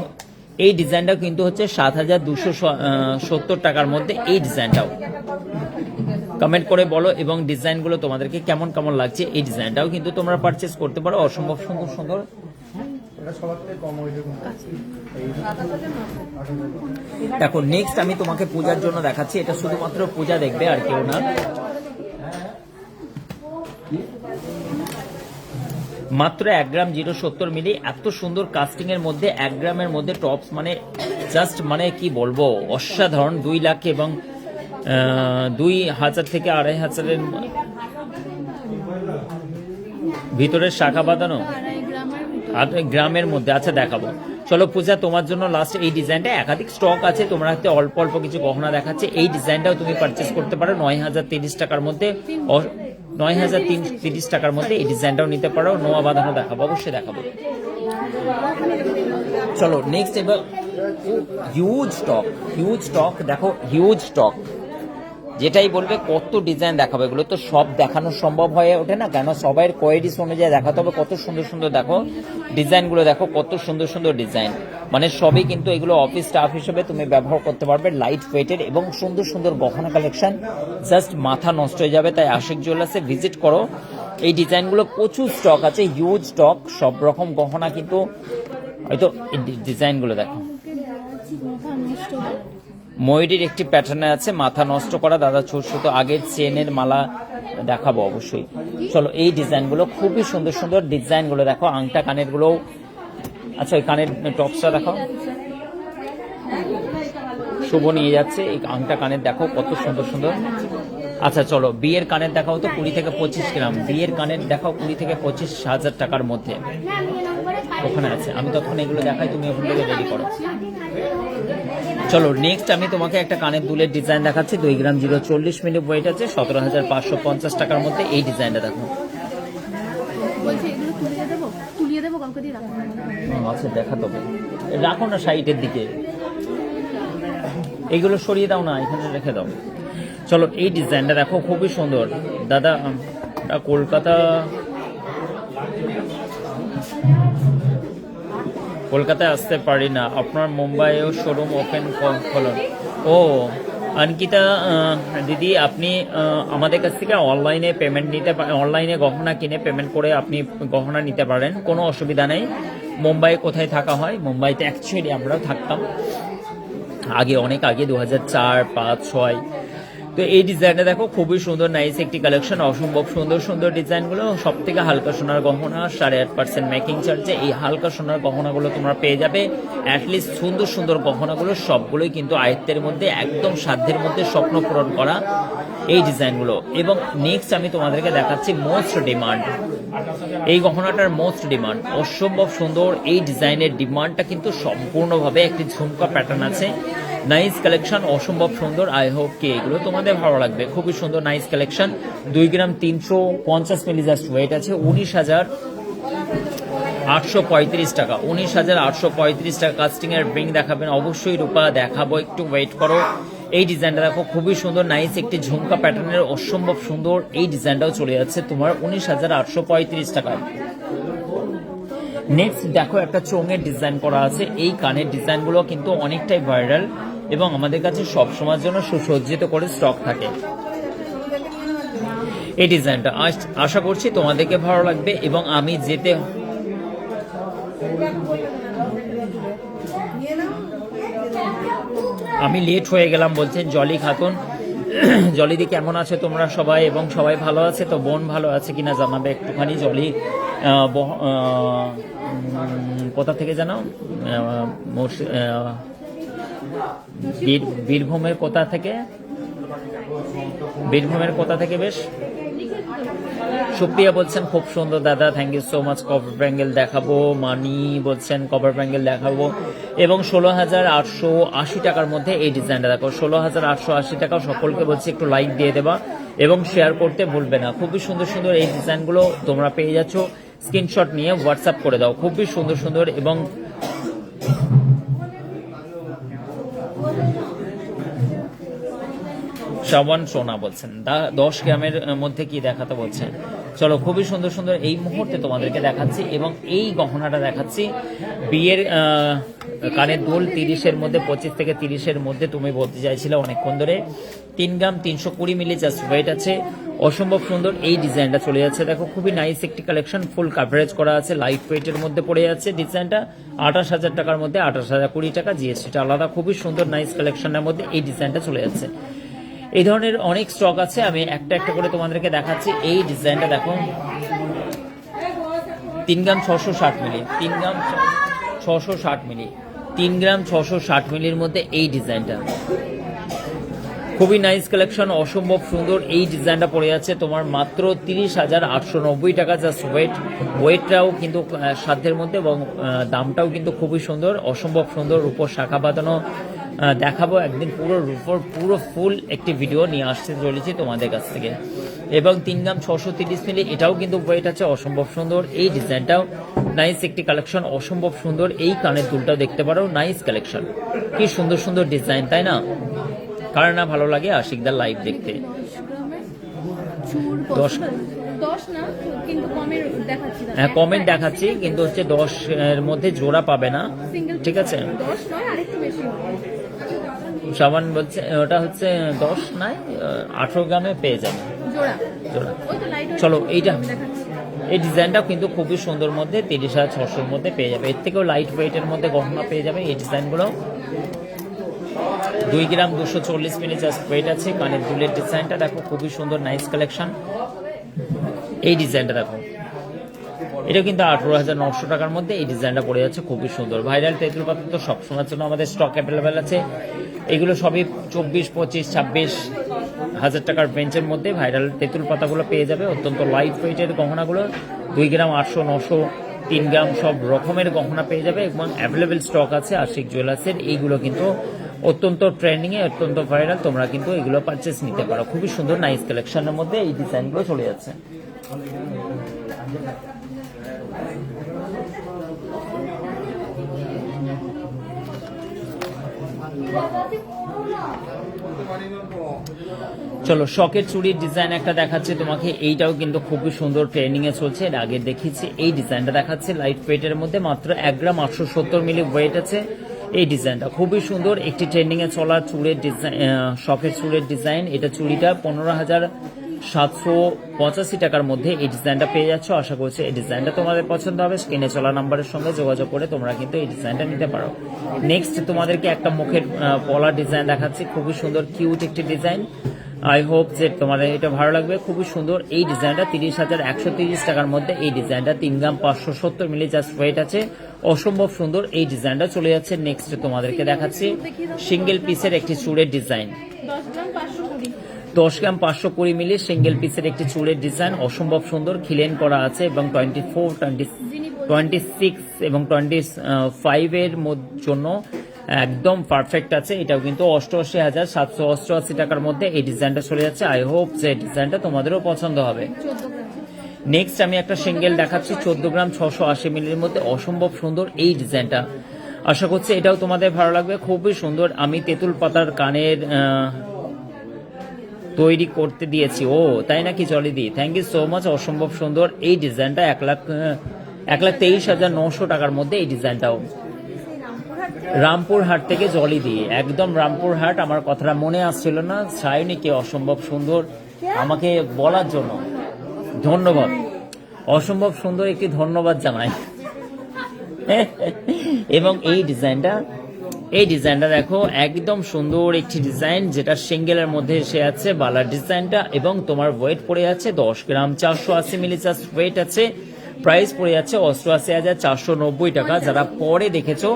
S2: এই ডিজাইনটা কিন্তু হচ্ছে 7,270 টাকার মধ্যে এই ডিজাইনটাও। কমেন্ট করে বলো এবং ডিজাইনগুলো তোমাদেরকে কেমন কেমন লাগছে। এই ডিজাইনটাও কিন্তু তোমরা পারচেস করতে পারো, অসম্ভব সুন্দর সুন্দর। দেখো নেক্সট আমি তোমাকে পূজার জন্য দেখাচ্ছি, এটা শুধুমাত্র পূজা দেখবে আর কেউ না। মাত্র 1 গ্রাম 070 মিলি, এত সুন্দর কাস্টিং এর মধ্যে 1 গ্রামের মধ্যে টপস, মানে জাস্ট মানে কি বলবো অসাধারণ। 2 লাখ এবং 2,000 থেকে 2,500 ভিতরের শাখা বাঁধানো গ্রামের মধ্যে। আচ্ছা দেখাবো, চলো পূজা, তোমার জন্য লাস্ট এই ডিজাইনটা, একাধিক স্টক আছে, তোমরা হাতে অল্প অল্প কিছু গহনা দেখাচ্ছে। এই ডিজাইনটাও তুমি পারচেস করতে পারো 9,030 টাকার মধ্যে, 9,030 টাকার মধ্যে এই ডিজাইনটাও নিতে পারো। নোয়া বাঁধানো দেখাবো, অবশ্যই দেখাবো। চলো নেক্সট, এবার হিউজ স্টক দেখো, হিউজ স্টক, যেটাই বলবে কত ডিজাইন দেখাবে, এগুলো তো সব দেখানো সম্ভব হয়ে ওঠে না, কেন সবাইয়ের কোয়ারিটিস অনুযায়ী দেখাতে হবে। কত সুন্দর সুন্দর দেখো ডিজাইনগুলো, দেখো কত সুন্দর সুন্দর ডিজাইন, মানে সবই কিন্তু এগুলো অফিস স্টাফ হিসেবে তুমি ব্যবহার করতে পারবে, লাইট ওয়েটের এবং সুন্দর সুন্দর গহনা কালেকশন, জাস্ট মাথা নষ্ট হয়ে যাবে। তাই আশিক জুয়েলার্সে ভিজিট করো। এই ডিজাইনগুলো প্রচুর স্টক আছে, হিউজ স্টক, সব রকম গহনা কিন্তু, হয়তো এই ডিজাইনগুলো দেখো, ময়ূরীর একটি প্যাটার্নে আছে, মাথা নষ্ট করা দাদা, ছোট ছোট আগের চেনের মালা দেখাবো অবশ্যই। চলো এই ডিজাইনগুলো খুবই সুন্দর সুন্দর ডিজাইনগুলো দেখো, আংটা কানের গুলো, আচ্ছা ওই কানের টপসটা দেখো, শুভ নিয়ে যাচ্ছে এই আংটা কানের, দেখো কত সুন্দর সুন্দর। আচ্ছা চলো বিয়ের কানের দেখাও তো, 20 থেকে 25 গ্রাম বিয়ের কানের দেখাও, 20 থেকে 25,000 টাকার মধ্যে ওখানে আছে। আমি তখন এগুলো দেখাই, তুমি ওখান থেকে রেডি করো। চলো নেক্সট আমি তোমাকে একটা কানের দুলের ডিজাইন দেখাচ্ছি, 2 গ্রাম 040 মিলি ওয়েট আছে, 17,550 টাকার মধ্যে। এই ডিজাইনটা দেখো, আচ্ছা দেখাতে হবে, রাখো না সাইডের দিকে, এইগুলো সরিয়ে দাও না, এখানে রেখে দাও। চলো এই ডিজাইনটা দেখো, খুবই সুন্দর দাদা, কলকাতায় আসতে পারি না, আপনার মুম্বাইয়েও শোরুম ওপেন করুন। ও অঙ্কিতা দিদি, আপনি আমাদের কাছ থেকে অনলাইনে পেমেন্ট নিতে পারেন, অনলাইনে গহনা কিনে পেমেন্ট করে আপনি গহনা নিতে পারেন, কোনো অসুবিধা নেই। মুম্বাই কোথায় থাকা হয়? মুম্বাইতে অ্যাকচুয়ালি আমরাও থাকতাম আগে, অনেক আগে, 2004, 5, 6। তো এই ডিজাইনটা দেখো, খুবই সুন্দর, নাইস একটি কালেকশন, অসম্ভব সুন্দর সুন্দর ডিজাইনগুলো। সব থেকে হালকা সোনার গহনা, 8.5% মেকিং চার্জে এই হালকা সোনার গহনাগুলো তোমরা পেয়ে যাবে। অ্যাটলিস্ট সুন্দর সুন্দর গহনাগুলো সবগুলোই কিন্তু আয়ত্তের মধ্যে, একদম সাধ্যের মধ্যে, স্বপ্ন পূরণ করা এই ডিজাইনগুলো। এবং নেক্সট আমি তোমাদেরকে দেখাচ্ছি মোস্ট ডিমান্ড, এই গহনাটার মোস্ট ডিমান্ড, অসম্ভব সুন্দর এই ডিজাইনের ডিমান্ডটা কিন্তু সম্পূর্ণভাবে একটি ঝুমকা প্যাটার্ন আছে, নাইস কালেকশন, অসম্ভব সুন্দর। আই হোপ কি এগুলো তোমাদের ভালো লাগবে, খুবই সুন্দর নাইস কালেকশন। 2 গ্রাম 350 মিলি জাস্ট ওয়েট আছে, 19,835 টাকা, 19,835 টাকা। কাস্টিং এর রিং দেখাবেন অবশ্যই, রূপা দেখাবো, একটু ওয়েট করো। এই ডিজাইনটা দেখো, খুবই সুন্দর নাইস একটি ঝুমকা প্যাটার্নের, অসম্ভব সুন্দর এই ডিজাইনটাও চলে যাচ্ছে তোমার 19,835 টাকায়। নেক্সট দেখো একটা চোঙের ডিজাইন করা আছে, এই কানের ডিজাইনগুলো কিন্তু অনেকটাই ভাইরাল এবং আমাদের কাছে সব সময়ের জন্য সুসজ্জিত করে স্টক থাকে। এই ডিজাইনটা আশা করছি তোমাদেরকে ভালো লাগবে। এবং আমি লেট হয়ে গেলাম বলছেন জলি খাতুন। জলিদি কেমন আছে তোমরা সবাই? এবং সবাই ভালো আছে তো? বোন ভালো আছে কিনা জানাবে একটুখানি। জলি কোথা থেকে জানো? বীরভূমের কোথা থেকে? বীরভূমের কোথা থেকে? বেশ। সুপ্রিয়া বলছেন খুব সুন্দর দাদা, thank you so much. Cover bangle দেখাবো। মানি বলছেন কভার ব্যাঙ্গেল দেখাবো। এবং 16,880 টাকার মধ্যে এই ডিজাইনটা দেখো, 16,880 টাকা। সকলকে বলছি একটু লাইক দিয়ে দেবা এবং শেয়ার করতে ভুলবে না। খুবই সুন্দর সুন্দর এই ডিজাইনগুলো তোমরা পেয়ে যাচ্ছ, স্ক্রিনশট নিয়ে হোয়াটসঅ্যাপ করে দাও। খুবই সুন্দর সুন্দর। এবং শ্রাবণ সোনা বলছেন 10 গ্রামের মধ্যে কি দেখাতে বলছেন। চলো খুবই সুন্দর সুন্দর এই মুহূর্তে তোমাদেরকে দেখাচ্ছি। এবং এই গহনাটা দেখাচ্ছি, বিয়ের কানের দুল 30-এর মধ্যে, 25 থেকে 30-এর মধ্যে তুমি বলতে চাইছিলে অনেকক্ষণ ধরে। 3 গ্রাম 320 মিলি জাস্ট ওয়েট আছে, অসম্ভব সুন্দর এই ডিজাইনটা চলে যাচ্ছে। দেখো খুবই নাইস একটি কালেকশন, ফুল কাভারেজ করা আছে, লাইট ওয়েটের মধ্যে পড়ে যাচ্ছে। ডিজাইনটা 28,000 টাকার মধ্যে, 28,020 টাকা, জিএসটিটা আলাদা। খুবই সুন্দর নাইস কালেকশনের মধ্যে এই ডিজাইনটা চলে যাচ্ছে। এই ধরনের অনেক স্টক আছে, আমি একটা একটা করে তোমাদেরকে দেখাচ্ছি। এই ডিজাইনটা দেখো, 3 গ্রাম 660 মিলি, 3 গ্রাম 660 মিলি, 3 গ্রাম 660 মিলির মধ্যে এই ডিজাইনটা খুবই নাইস কালেকশন, অসম্ভব সুন্দর। এই ডিজাইনটা পড়ে যাচ্ছে তোমার মাত্র 30,890 টাকা। জাস্ট ওয়েটটাও কিন্তু সাধ্যের মধ্যে এবং দামটাও কিন্তু খুবই সুন্দর, অসম্ভব সুন্দর। রূপোর শাখা বাঁধানো দেখাবো একদিন, পুরো ফুল একটি ভিডিও নিয়ে আসতে চলেছি তোমাদের কাছ থেকে। এবং 3 গ্রাম 630 মিলি, এটাও কিন্তু ওয়েট আছে, অসম্ভব সুন্দর। এই ডিজাইনটাও নাইস একটি কালেকশন, অসম্ভব সুন্দর। এই কানের দুলটাও দেখতে পারো, নাইস কালেকশন। কি সুন্দর সুন্দর ডিজাইন, তাই না? কার না ভালো লাগে আশিকদার লাইভ দেখতে। 10
S3: না কিন্তু কমের দেখাচ্ছি না।
S2: হ্যাঁ, কমেন্ট দেখাচ্ছি, কিন্তু হচ্ছে 10 এর মধ্যে জোড়া পাবে না, ঠিক আছে?
S3: 10 নয়, আরেকটু বেশি হবে।
S2: সাবান বলছে ওটা হচ্ছে 10 নয়, 18 গ্রামে পেয়ে যাবে
S3: জোড়া।
S2: জোড়া।
S3: ওই তো লাইট
S2: চলো এইটা, এই ডিজাইনটাও কিন্তু খুবই সুন্দর মধ্যে 30,600 মধ্যে পেয়ে যাবে। এর থেকেও লাইট ওয়েটের মধ্যে গহনা পেয়ে যাবে এই ডিজাইনগুলো। 2 গ্রাম 240 মিলি জাস্ট ওয়েট আছে। কানের দুলের ডিজাইনটা দেখো, খুবই সুন্দর, নাইস কালেকশন। এই ডিজাইনটা দেখো, এটা কিন্তু 18,900 টাকার মধ্যে এই ডিজাইনটা পড়ে যাচ্ছে, খুবই সুন্দর। ভাইরাল তেঁতুল পাতা তো সবসময়ের জন্য আমাদের স্টক অ্যাভেলেবেল আছে। এগুলো সবই 24, 25, 26 হাজার টাকার বেঞ্চের মধ্যে ভাইরাল তেঁতুল পাতাগুলো পেয়ে যাবে। অত্যন্ত লাইট ওয়েটের গহনাগুলো 2 গ্রাম 800, 900, 3 গ্রাম সব রকমের গহনা পেয়ে যাবে এবং অ্যাভেলেবেল স্টক আছে আশিক জুয়েলার্সের। এইগুলো কিন্তু অত্যন্ত ট্রেন্ডিংয়ে, অত্যন্ত ভাইরাল, তোমরা কিন্তু এগুলো পারচেস নিতে পারো। খুবই সুন্দর নাইস কালেকশনের মধ্যে এই ডিজাইনগুলো চলে যাচ্ছে। চলো শখের চুড়ির ডিজাইন একটা দেখাচ্ছে তোমাকে, এইটাও কিন্তু খুবই সুন্দর, ট্রেন্ডিং এ চলছে, এর আগে দেখিয়েছি। এই ডিজাইনটা দেখাচ্ছে লাইট ওয়েটের মধ্যে, মাত্র 1 গ্রাম 870 মিলি ওয়েট আছে। এই ডিজাইনটা খুবই সুন্দর, একটি ট্রেন্ডিং এ চলা চুড়ের ডিজাইন, শখের চুড়ের ডিজাইন। এটা চুড়িটা 15,785 টাকার মধ্যে এই ডিজাইনটা পেয়ে যাচ্ছ। আশা করছি এই ডিজাইনটা তোমাদের পছন্দ হবে। স্ক্রিনে চলা নাম্বারের সঙ্গে যোগাযোগ করে তোমরা কিন্তু এই ডিজাইনটা নিতে পারো। নেক্সট তোমাদেরকে একটা মুখের পলার ডিজাইন দেখাচ্ছি, খুবই সুন্দর কিউট একটি ডিজাইন। আই হোপ যে তোমাদের এটা ভালো লাগবে, খুবই সুন্দর। এই ডিজাইনটা 30,130 টাকার মধ্যে এই ডিজাইনটা 3 গ্রাম 570 মিলি জাস্ট ওয়েট আছে, অসম্ভব সুন্দর। এই ডিজাইনটা চলে যাচ্ছে। নেক্সট তোমাদেরকে দেখাচ্ছি সিঙ্গেল পিসের একটি চুড়ের ডিজাইন, 10 গ্রাম 520 মিলি সিঙ্গেল পিসের একটি চুড়ের ডিজাইন, অসম্ভব সুন্দর। খিলেন করা আছে এবং 24, 26 এবং 25 এর জন্য একদম পারফেক্ট আছে। এটাও কিন্তু 88,788 টাকার মধ্যে এই ডিজাইনটা চলে যাচ্ছে। আই হোপ যে ডিজাইনটা তোমাদেরও পছন্দ হবে। নেক্সট আমি একটা সিঙ্গেল দেখাচ্ছি 14 গ্রাম 680 মিলির মধ্যে, অসম্ভব সুন্দর এই ডিজাইনটা। আশা করছি এটাও তোমাদের ভালো লাগবে, খুবই সুন্দর। আমি তেঁতুল পাতার কানের তৈরি করতে দিয়েছি। ও তাই নাকি, জলিদি, থ্যাংক ইউ সো মাচ, অসম্ভব সুন্দর। এই ডিজাইনটা 1,23,900 টাকার মধ্যে এই ডিজাইনটাও। রামপুরহাট থেকে জলিদি, একদম রামপুরহাট। আমার কথাটা মনে আসছিল না, সায়নীকে অসম্ভব সুন্দর আমাকে বলার জন্য ধন্যবাদ। অসম্ভব সুন্দর একটি ধন্যবাদ জানাই। এবং এই ডিজাইনটা দেখো, একদম সুন্দর একটি ডিজাইন, যেটা সিঙ্গেলের মধ্যে এসে আছে বালার ডিজাইনটা। এবং তোমার ওয়েট পড়ে যাচ্ছে 10 গ্রাম 480 মিলি জাস্ট ওয়েট আছে। প্রাইস পড়ে যাচ্ছে 88,490 টাকা। যারা পরে দেখেছো,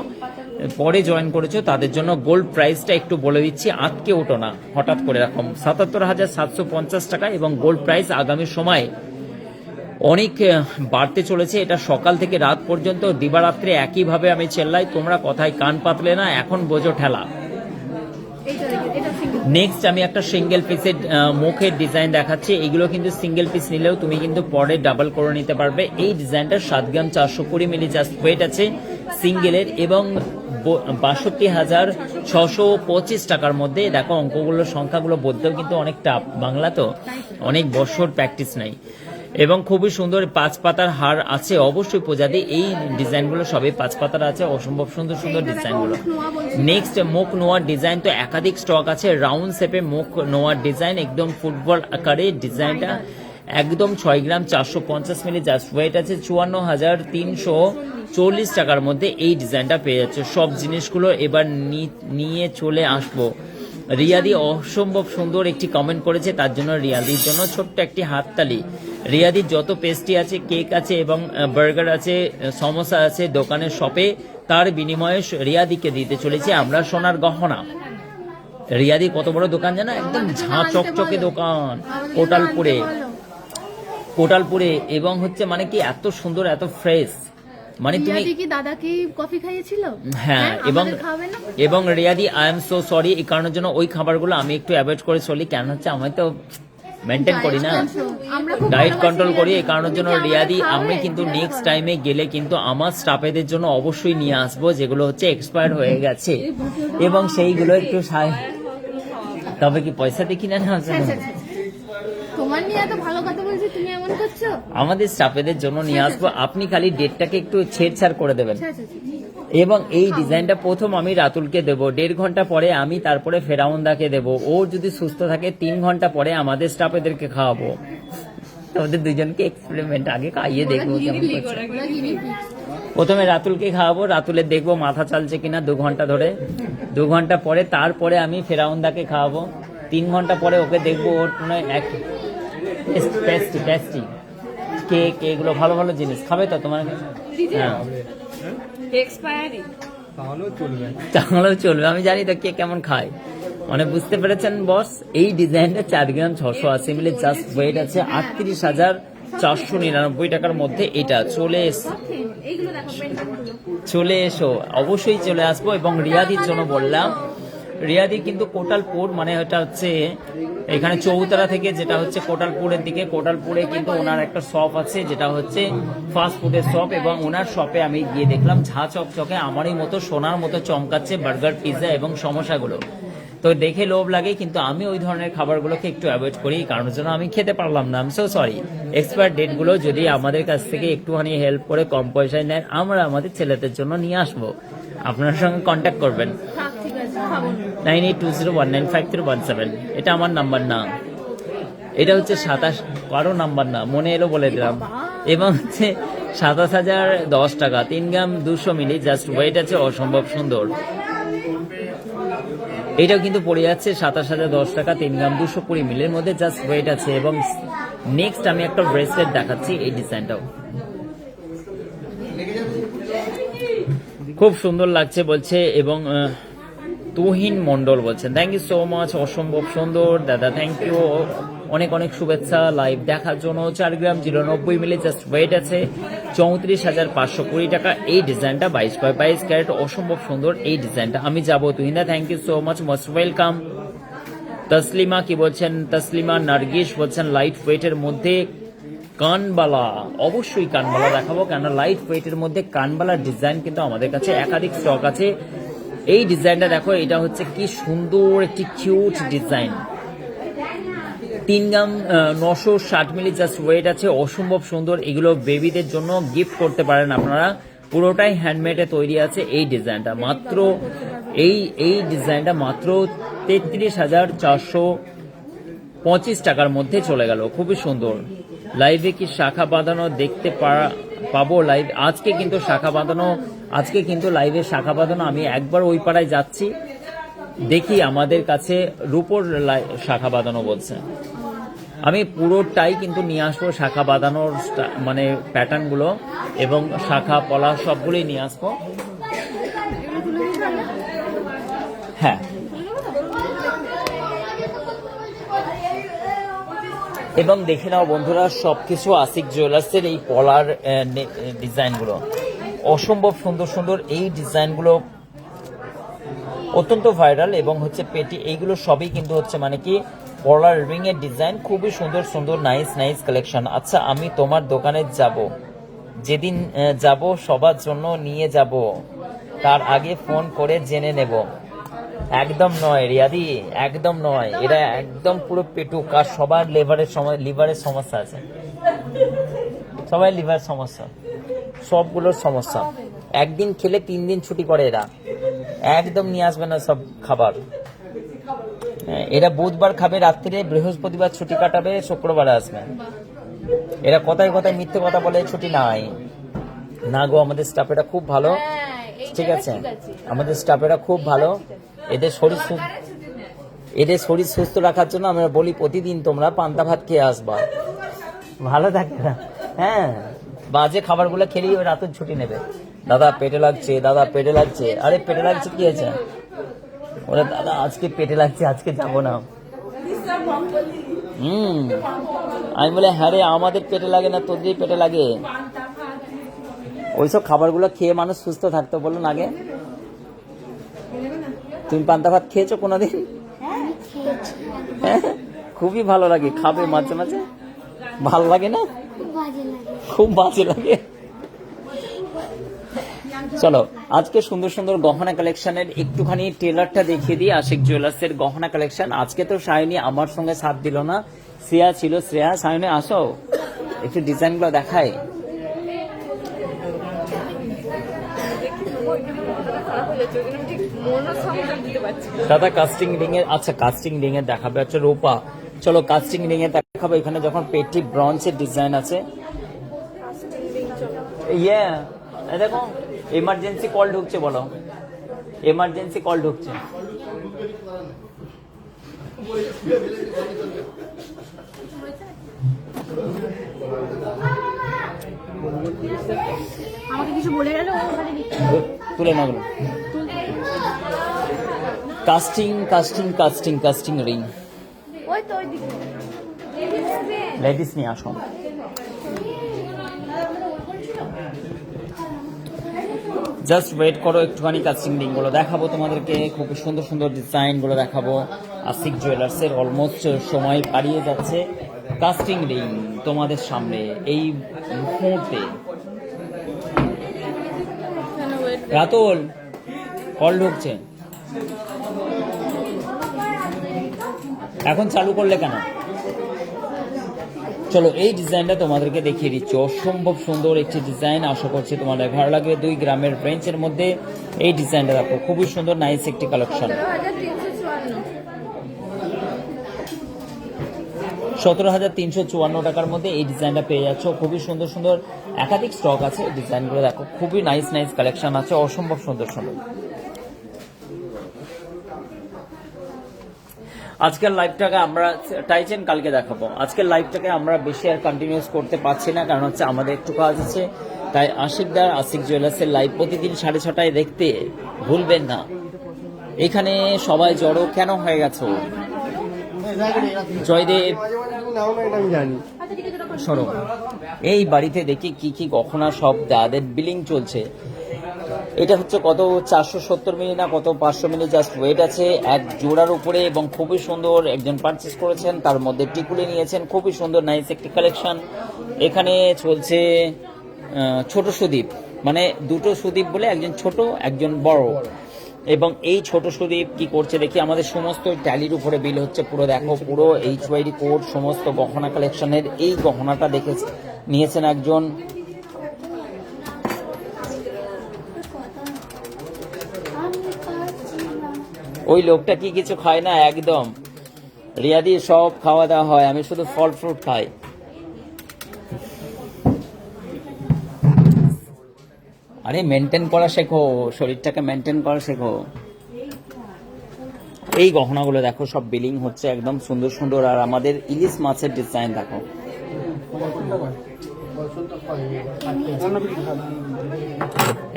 S2: পরে জয়েন করেছো, তাদের জন্য গোল্ড প্রাইসটা একটু বলে দিচ্ছি, আটকে ওঠো না হঠাৎ করে। এরকম 77,750 টাকা এবং গোল্ড প্রাইস আগামী সময় অনেক বাড়তে চলেছে। এটা সকাল থেকে রাত পর্যন্ত দিবারাত্রে একইভাবে আমি চেল্লাই, তোমরা কথায় কান পাতলে না, এখন বোঝো ঠেলা। নেক্সট আমি একটা সিঙ্গেল পিসের মুখের ডিজাইন দেখাচ্ছি। এগুলো কিন্তু সিঙ্গেল পিস নিলেও তুমি কিন্তু পরে ডাবল করে নিতে পারবে। এই ডিজাইনটা 7 গ্রাম 420 মিলি জাস্ট ওয়েট আছে সিঙ্গেলের এবং 62,625 টাকার মধ্যে। দেখো অঙ্কগুলো, সংখ্যাগুলো বলতেও কিন্তু অনেক টাফ, বাংলা তো অনেক বছর প্র্যাকটিস নাই। এবং খুবই সুন্দর 5 পাতার হার আছে অবশ্যই প্রজাতি। এই ডিজাইনগুলো সবই 5 পাতার আছে, অসম্ভব সুন্দর সুন্দর ডিজাইনগুলো। নেক্সট মুখ নোয়ার ডিজাইন তো একাধিক স্টক আছে। রাউন্ড শেপে মুখ নোয়ার ডিজাইন, একদম ফুটবল আকারে ডিজাইনটা, একদম 6 গ্রাম 450 মিলি জাস্ট ওয়েট আছে। 54,340 টাকার মধ্যে এই ডিজাইনটা পেয়ে যাচ্ছে। সব জিনিসগুলো এবার নিয়ে চলে আসবো। রিয়াদি অসম্ভব সুন্দর একটি কমেন্ট করেছে, তার জন্য রিয়াদির জন্য ছোট্ট একটি হাততালি। রিয়াদির যত পেস্ট্রি আছে, কেক আছে এবং বার্গার আছে, সমোসা আছে দোকানের শপে, তার বিনিময়ে রিয়াদিকে দিতে চলেছি আমরা সোনার গহনা। রিয়াদি কত বড় দোকান জানো, একদম ঝাঁ চকচকে দোকান কোটালপুরে এবং হচ্ছে মানে কি এত সুন্দর, এত ফ্রেশ, মানে তুমি
S3: কি দাদা কি কফি খাইয়েছিল?
S2: হ্যাঁ, এবং রিয়াদি আই এম সো সরি, এই কারণের জন্য ওই খাবারগুলো আমি একটু অ্যাভয়েড করে চলি, কেন হচ্ছে আমি তো মেনটেন করি না, ডায়েট কন্ট্রোল করি, এই কারণের জন্য রিয়াদি আমি কিন্তু নেক্সট টাইমে গেলে কিন্তু আমার স্টাফেদের জন্য অবশ্যই নিয়ে আসবো, যেগুলো হচ্ছে এক্সপায়ার হয়ে গেছে এবং সেইগুলো একটু তবে কি পয়সা দেখি না
S3: তোমার নিয়ে এত ভালো কথা বলছি, তুমি এমন করছো?
S2: আমাদের স্টাফেদের জন্য নিয়ে আসবো, আপনি খালি ডেটটাকে একটু ছেড়ছাড় করে দেবেন। এবং এই ডিজাইনটা প্রথম আমি রাতুলকে দেবো, 1.5 ঘন্টা পরে আমি তারপরে ফেরাউন্দাকে দেবো, ও যদি সুস্থ থাকে 3 ঘন্টা পরে আমাদের স্টাফেদেরকে খাওয়াবো। ওদের দুজনকে এক্সপেরিমেন্ট আগে খাইয়ে দেখবো কেমন করছে। প্রথমে রাতুলকে খাওয়াবো, রাতুলের দেখবো মাথা চালছে কিনা 2 ঘন্টা ধরে, 2 ঘন্টা পরে তারপরে আমি ফেরাউন্দাকে খাওয়াবো, 3 ঘন্টা পরে ওকে দেখবো ওর এক টেস্টি কেক, এগুলো ভালো ভালো জিনিস খাবে তো তোমার? হ্যাঁ, তাহলেও চলবে, আমি জানি তো কে কেমন খায়। মানে বুঝতে পেরেছেন বস, এই ডিজাইনটা 4 গ্রাম 680 মিলি, জাস্ট ওয়েট আছে 38,499 টাকার মধ্যে। এটা চলে এসো, অবশ্যই চলে আসবো। এবং রিয়াদির জন্য বললাম, রিয়াদি কিন্তু কোটালপুর, মানে এটা হচ্ছে এখানে চৌতারা থেকে যেটা হচ্ছে কোটালপুরের দিকে, কোটালপুরে কিন্তু ওনার একটা শপ আছে যেটা হচ্ছে ফাস্ট ফুডের শপ, এবং ওনার শপে আমি গিয়ে দেখলাম ঝাঁ চকচকে আমারই মতো সোনার মতো চমকাচ্ছে বার্গার, পিৎজা এবং সমোসাগুলো। তো দেখে লোভ লাগে, কিন্তু আমি ওই ধরনের খাবারগুলোকে একটু অ্যাভয়েড করি, কারণ জন্য আমি খেতে পারলাম না। So sorry. এক্সপায়ার ডেটগুলো যদি আমাদের কাছ থেকে একটুখানি হেল্প করে কম পয়সায় নেন, আমরা আমাদের ছেলেদের জন্য নিয়ে আসবো। আপনার সঙ্গে কন্ট্যাক্ট করবেন 9820195317, এটা আমার নাম্বার না, এটা হচ্ছে 27 নাম্বার না, মনে এলো বলে দিলাম। এবং হচ্ছে 27,010 টাকা, 3 গ্রাম 200 মিলি, জাস্ট ওয়েট আছে অসম্ভব সুন্দর। এটাও কিন্তু পড়ে যাচ্ছে 27,010 টাকা, 3 গ্রাম 220 মিলির মধ্যে, জাস্ট ওয়েট আছে। এবং নেক্সট আমি একটা ব্রেসলেট দেখাচ্ছি, এই ডিজাইনটাও খুব সুন্দর লাগছে বলছে। এবং তুহিন মন্ডল বলছেন থ্যাংক ইউ সো মাচ, অসম্ভব সুন্দর দাদা, থ্যাংক ইউ, অনেক অনেক শুভেচ্ছা লাইভ দেখার জন্য। 4 গ্রাম 090 মিলি, জাস্ট ওয়েট আছে 34,520 টাকা। এই ডিজাইনটা 22 ক্যারেট, অসম্ভব সুন্দর এই ডিজাইনটা। আমি যাবো তুহিনদা, thank you so much, most welcome. Taslima কি বলছেন? তসলিমা নার্গিস বলছেন লাইট ওয়েটের মধ্যে কানবালা, অবশ্যই কানবালা দেখাবো, কেন লাইট ওয়েটের মধ্যে কানবালার ডিজাইন কিন্তু আমাদের কাছে একাধিক স্টক আছে। এই ডিজাইনটা দেখো, এটা হচ্ছে কি সুন্দর একটি কিউট ডিজাইন, 3 গ্রাম 960 মিলি, জাস্ট ওয়েট আছে অসম্ভব সুন্দর। এগুলো বেবিদের জন্য গিফট করতে পারেন আপনারা, পুরোটাই হ্যান্ডমেডে তৈরি আছে। এই ডিজাইনটা মাত্র এই ডিজাইনটা মাত্র 33,425 টাকার মধ্যে চলে গেল, খুবই সুন্দর। লাইভে কি শাখা বাঁধানো দেখতে পাবো? লাইভ আজকে কিন্তু শাখা বাঁধানো, আজকে কিন্তু লাইভে শাখা বাঁধানো, আমি একবার ওই পাড়ায় যাচ্ছি, দেখি আমাদের কাছে রূপোর শাখা বাঁধানো বলছে, আমি পুরোটাই কিন্তু নিয়ে আসবো শাখা বাঁধানোর মানে প্যাটার্নগুলো, এবং শাখা পলা সবগুলোই নিয়ে আসবো। হ্যাঁ, এবং দেখে নাও বন্ধুরা, সবকিছু আশিক জুয়েলার্সের এই পলার ডিজাইনগুলো অসম্ভব সুন্দর সুন্দর। এই ডিজাইনগুলো অত্যন্ত ভাইরাল, এবং হচ্ছে পেটি, এইগুলো সবই কিন্তু হচ্ছে মানে কি পলার রিং এর ডিজাইন, খুবই সুন্দর সুন্দর নাইস কালেকশন। আচ্ছা, আমি তোমার দোকানে যাব, যেদিন যাব সবার জন্য নিয়ে যাব, তার আগে ফোন করে জেনে নেব। একদম নয় রিয়াদি, একদম নয়, এরা একদম পুরো পেটুক, আর সবার লিভারের সমস্যা আছে, সবাই লিভার সমস্যা, সবগুলোর সমস্যা। একদিন খেলে 3 দিন ছুটি করে এরা, একদম নিয়ে আসবে না সব খাবার। এরা বুধবার খাবে রাত্রিরে, বৃহস্পতিবার ছুটি কাটাবে, শুক্রবারে আসবে। এরা কথায় কথায় মিথ্যে কথা বলে ছুটি নাই না গো। আমাদের স্টাফেরা খুব ভালো, ঠিক আছে, আমাদের স্টাফেরা খুব ভালো। এদের শরীর সুস্থ রাখার জন্য আমরা বলি প্রতিদিন তোমরা পান্তা ভাত খেয়ে আসবা, ভালো থাকে না। হ্যাঁ, বাজে খাবারগুলো খেলেই ওই রাতের ছুটি নেবে। দাদা পেটে লাগছে, দাদা পেটে লাগছে, আরে পেটে লাগছে কি হয়েছে? ওরা দাদা আজকে পেটে লাগছে, আজকে যাবো না। আমি বলে হ্যাঁ রে, আমাদের পেটে লাগে না, তোদের পেটে লাগে। ওইসব খাবারগুলো খেয়ে মানুষ সুস্থ থাকতো বলুন আগে। তুমি পান্তা ভাত খেয়েছো কোনোদিন? হ্যাঁ, খুবই ভালো লাগে, খাবে মাঝে মাঝে। ভালো লাগে না? খুব বাজে লাগে। চলো আজকে সুন্দর সুন্দর গহনা কালেকশনের একটুখানি টেলারটা দেখিয়ে দিই। আশিক জুয়েলার্সের গহনা কালেকশন। আজকে তো সায়নী আমার সঙ্গে সাথ দিল না, শ্রেয়া ছিল। শ্রেয়া, সায়নী আসো, একটু ডিজাইনগুলো দেখায়। দাদা কাস্টিং রিং এর, আচ্ছা কাস্টিং রিং এর দেখাবে, আচ্ছা রূপা চলো কাস্টিং রিং এর দেখাবো। এখানে যখন পেটি ব্রঞ্জের ডিজাইন আছে। ইয়ে দেখো, এমার্জেন্সি কল ঢুকছে, বলো এমার্জেন্সি কল ঢুকছে।
S1: আমাকে কিছু বলে গেল,
S2: তুলে না গেল। Casting casting casting casting ring,
S1: ওই তো ওই দিকে
S2: লেডিস নিয়ে আসো। জাস্ট ওয়েট করো একটুখানি, কাস্টিং রিং গুলো দেখাবো তোমাদেরকে, খুব সুন্দর সুন্দর ডিজাইন গুলো দেখাবো। আশিক জুয়েলার্স এর অলমোস্ট সময় পাড়িয়ে যাচ্ছে। কাস্টিং রিং তোমাদের সামনে এই মুহূর্তে। রাতুল কল ঢুকছে, এখন চালু করলে কেন? চলো এই ডিজাইনটা তোমাদেরকে দেখিয়ে দিচ্ছি। অসম্ভব সুন্দর একটি ডিজাইন, আশা করছি তোমাদের ভালো লাগবে। 2 গ্রামের রেঞ্জের মধ্যে এই ডিজাইনটা দেখো, খুবই সুন্দর নাইস একটি কালেকশন। 17,354 টাকার মধ্যে এই ডিজাইনটা পেয়ে যাচ্ছ। খুবই সুন্দর সুন্দর একাধিক স্টক আছে, ডিজাইনগুলো দেখো, খুবই নাইস নাইস কালেকশন আছে, অসম্ভব সুন্দর সুন্দর। আজকের লাইভটাকে আমরা টাইচেন কালকে দেখাবো। আজকের লাইভটাকে আমরা বেশি আর কন্টিনিউস করতে পারছি না, কারণ হচ্ছে আমাদের একটু কাজ আছে। তাই আশিকদার আশিক জুয়েলার্সের লাইভ প্রতিদিন 6:30টায় দেখতে ভুলবেন না। এখানে সবাই জড়ো কেন হয়ে গেছো? জয়দেব সরব, এই বাড়িতে দেখি কি কি গহনা সব দাদের বিলিং চলছে। এটা হচ্ছে কত 470 মিলি না কত 500 মিলি জাস্ট ওয়েট আছে এক জোড়ার উপরে, এবং খুবই সুন্দর একজন পারচেস করেছেন, তার মধ্যে টিকুলি নিয়েছেন, খুবই সুন্দর নাইস একটি কালেকশন। এখানে চলছে ছোট সুদীপ, মানে দুটো সুদীপ বলে, একজন ছোট একজন বড়। এবং এই ছোট সুদীপ কি করছে দেখি, আমাদের সমস্ত ট্যালির উপরে বিল হচ্ছে পুরো। দেখো পুরো HYD কোড সমস্ত গহনা কালেকশনের এই গহনাটা দেখে নিয়েছেন একজন। ওই লোকটা কি কিছু খায় না একদম, রিয়াদি সব খাওয়া দাওয়া হয়, আমি শুধু ফল ফ্রুট খাই। আরে মেনটেন করা শেখো, শরীরটাকে মেনটেন করা শেখো। এই গহনাগুলো দেখো সব বিলিং হচ্ছে একদম সুন্দর সুন্দর। আর আমাদের ইলিশ মাছের ডিজাইন দেখো,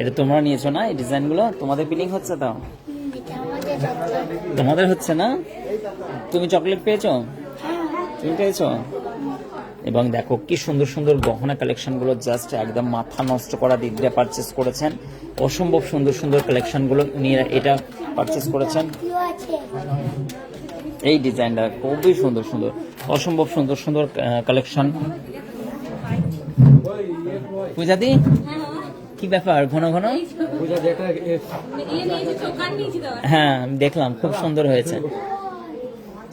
S2: এটা তোমরা নিয়েছো না এই ডিজাইনগুলো? তোমাদের বিলিং হচ্ছে তো? তোমাদের হচ্ছে না? তুমি চকলেট পেয়েছো? তুমি পেয়েছো? এবং দেখো কি সুন্দর সুন্দর গহনা কালেকশনগুলো, জাস্ট একদম মাথা নষ্ট করা দিদিরা পারচেস করেছেন। অসম্ভব সুন্দর সুন্দর কালেকশনগুলো উনি এটা পারচেস করেছেন। এই ডিজাইনটা খুবই সুন্দর সুন্দর, অসম্ভব সুন্দর সুন্দর কালেকশন। পূজাদি কি ব্যাপার ঘন ঘন? হ্যাঁ দেখলাম, খুব সুন্দর হয়েছে।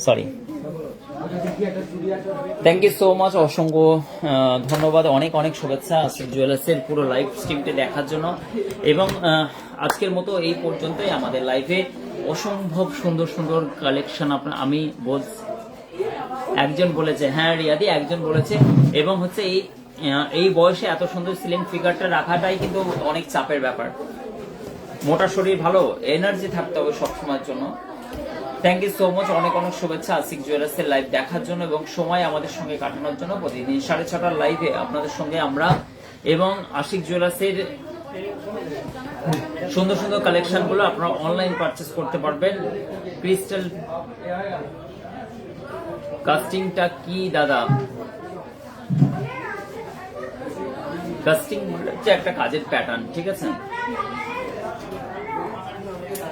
S2: Sorry, thank you so much, অসংখ্য ধন্যবাদ, অনেক অনেক শুভেচ্ছা আশিক জুয়েলার্সের পুরো লাইভ স্ট্রিমটি দেখার জন্য। এবং আজকের মতো এই পর্যন্তই আমাদের লাইভে। অসম্ভব সুন্দর সুন্দর কালেকশন আমি বলছি, একজন বলেছে, হ্যাঁ রিয়াদি একজন বলেছে। এবং হচ্ছে এই বয়সে এত সুন্দর সিলিং ফিগারটা রাখাটাই কিন্তু অনেক চাপের ব্যাপার। মোটা শরীর ভালো, এনার্জি থাকতে হবে সবসময়ের জন্য। থ্যাংক ইউ সো মাচ, অনেক অনেক শুভেচ্ছা আশিক জুয়েলার্সের লাইভ দেখার জন্য এবং সময় আমাদের সঙ্গে কাটানোর জন্য। প্রতিদিন 6:30টার লাইভে আপনাদের সঙ্গে আমরা এবং আশিক জুয়েলার্সের সুন্দর সুন্দর কালেকশন গুলো আপনারা অনলাইন পারচেস করতে পারবেন। ক্রিস্টাল কাস্টিংটা কি দাদা? কাস্টিং হচ্ছে একটা কাজের প্যাটার্ন, ঠিক আছে।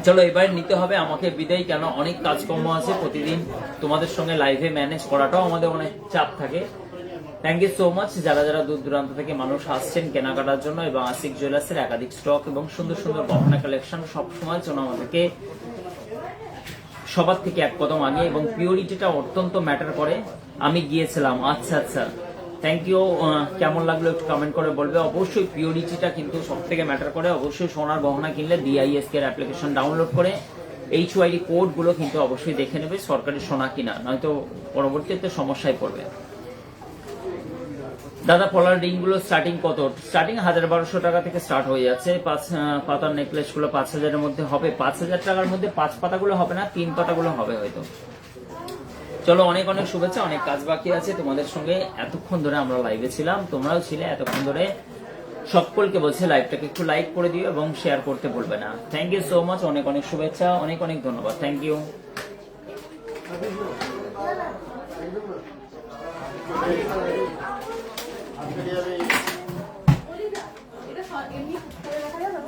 S2: চলো এবার নিতে হবে আমাকে বিদায়, কেন অনেক কাজকর্ম আছে, প্রতিদিন তোমাদের সঙ্গে লাইভে ম্যানেজ করাটাও আমাদের অনেক চাপ থাকে। থ্যাংক ইউ সো মাচ যারা যারা দূর দূরান্ত থেকে মানুষ আসছেন কেনাকাটার জন্য, এবং আশিক জুয়েলার্সের একাধিক স্টক এবং সুন্দর সুন্দর গহনা কালেকশন সবসময়ের জন্য আমাদেরকে সবার থেকে এক কদম আগে, এবং পিওরিটিটা অত্যন্ত ম্যাটার করে। আমি গিয়েছিলাম, আচ্ছা আচ্ছা, থ্যাংক ইউ। কেমন লাগলো একটু কমেন্ট করে বলবে। অবশ্যই পিওরিটিটা কিন্তু সব থেকে ম্যাটার করে। অবশ্যই সোনার গহনা কিনলে ডিআইএসকে এর অ্যাপ্লিকেশন ডাউনলোড করে HYD কোড গুলো কিন্তু অবশ্যই দেখে নেবে সরকারি সোনা কিনা, নয়তো পরবর্তীতে সমস্যায় পড়বে। দাদা পলার রিং গুলো স্টার্টিং কত? স্টার্টিং 1200 টাকা থেকে স্টার্ট হয়ে যাচ্ছে। 5 পাতার নেকলেস গুলো 5000 এর মধ্যে হবে। 5000 টাকার মধ্যে 5 পাতাগুলো হবে না, 3 পাতাগুলো হবে হয়তো। চলো অনেক অনেক শুভেচ্ছা, অনেক কাজ বাকি আছে। তোমাদের সঙ্গে এতক্ষণ ধরে আমরা লাইভে ছিলাম, তোমরাও ছিলে এতক্ষণ ধরে। সকলকে বলছে লাইভটাকে একটু লাইক করে দিও এবং শেয়ার করতে ভুলবে না। থ্যাংক ইউ সো মাচ, অনেক অনেক শুভেচ্ছা, অনেক অনেক ধন্যবাদ। Thank you.
S4: এটা এমনি করে রাখা যাবে?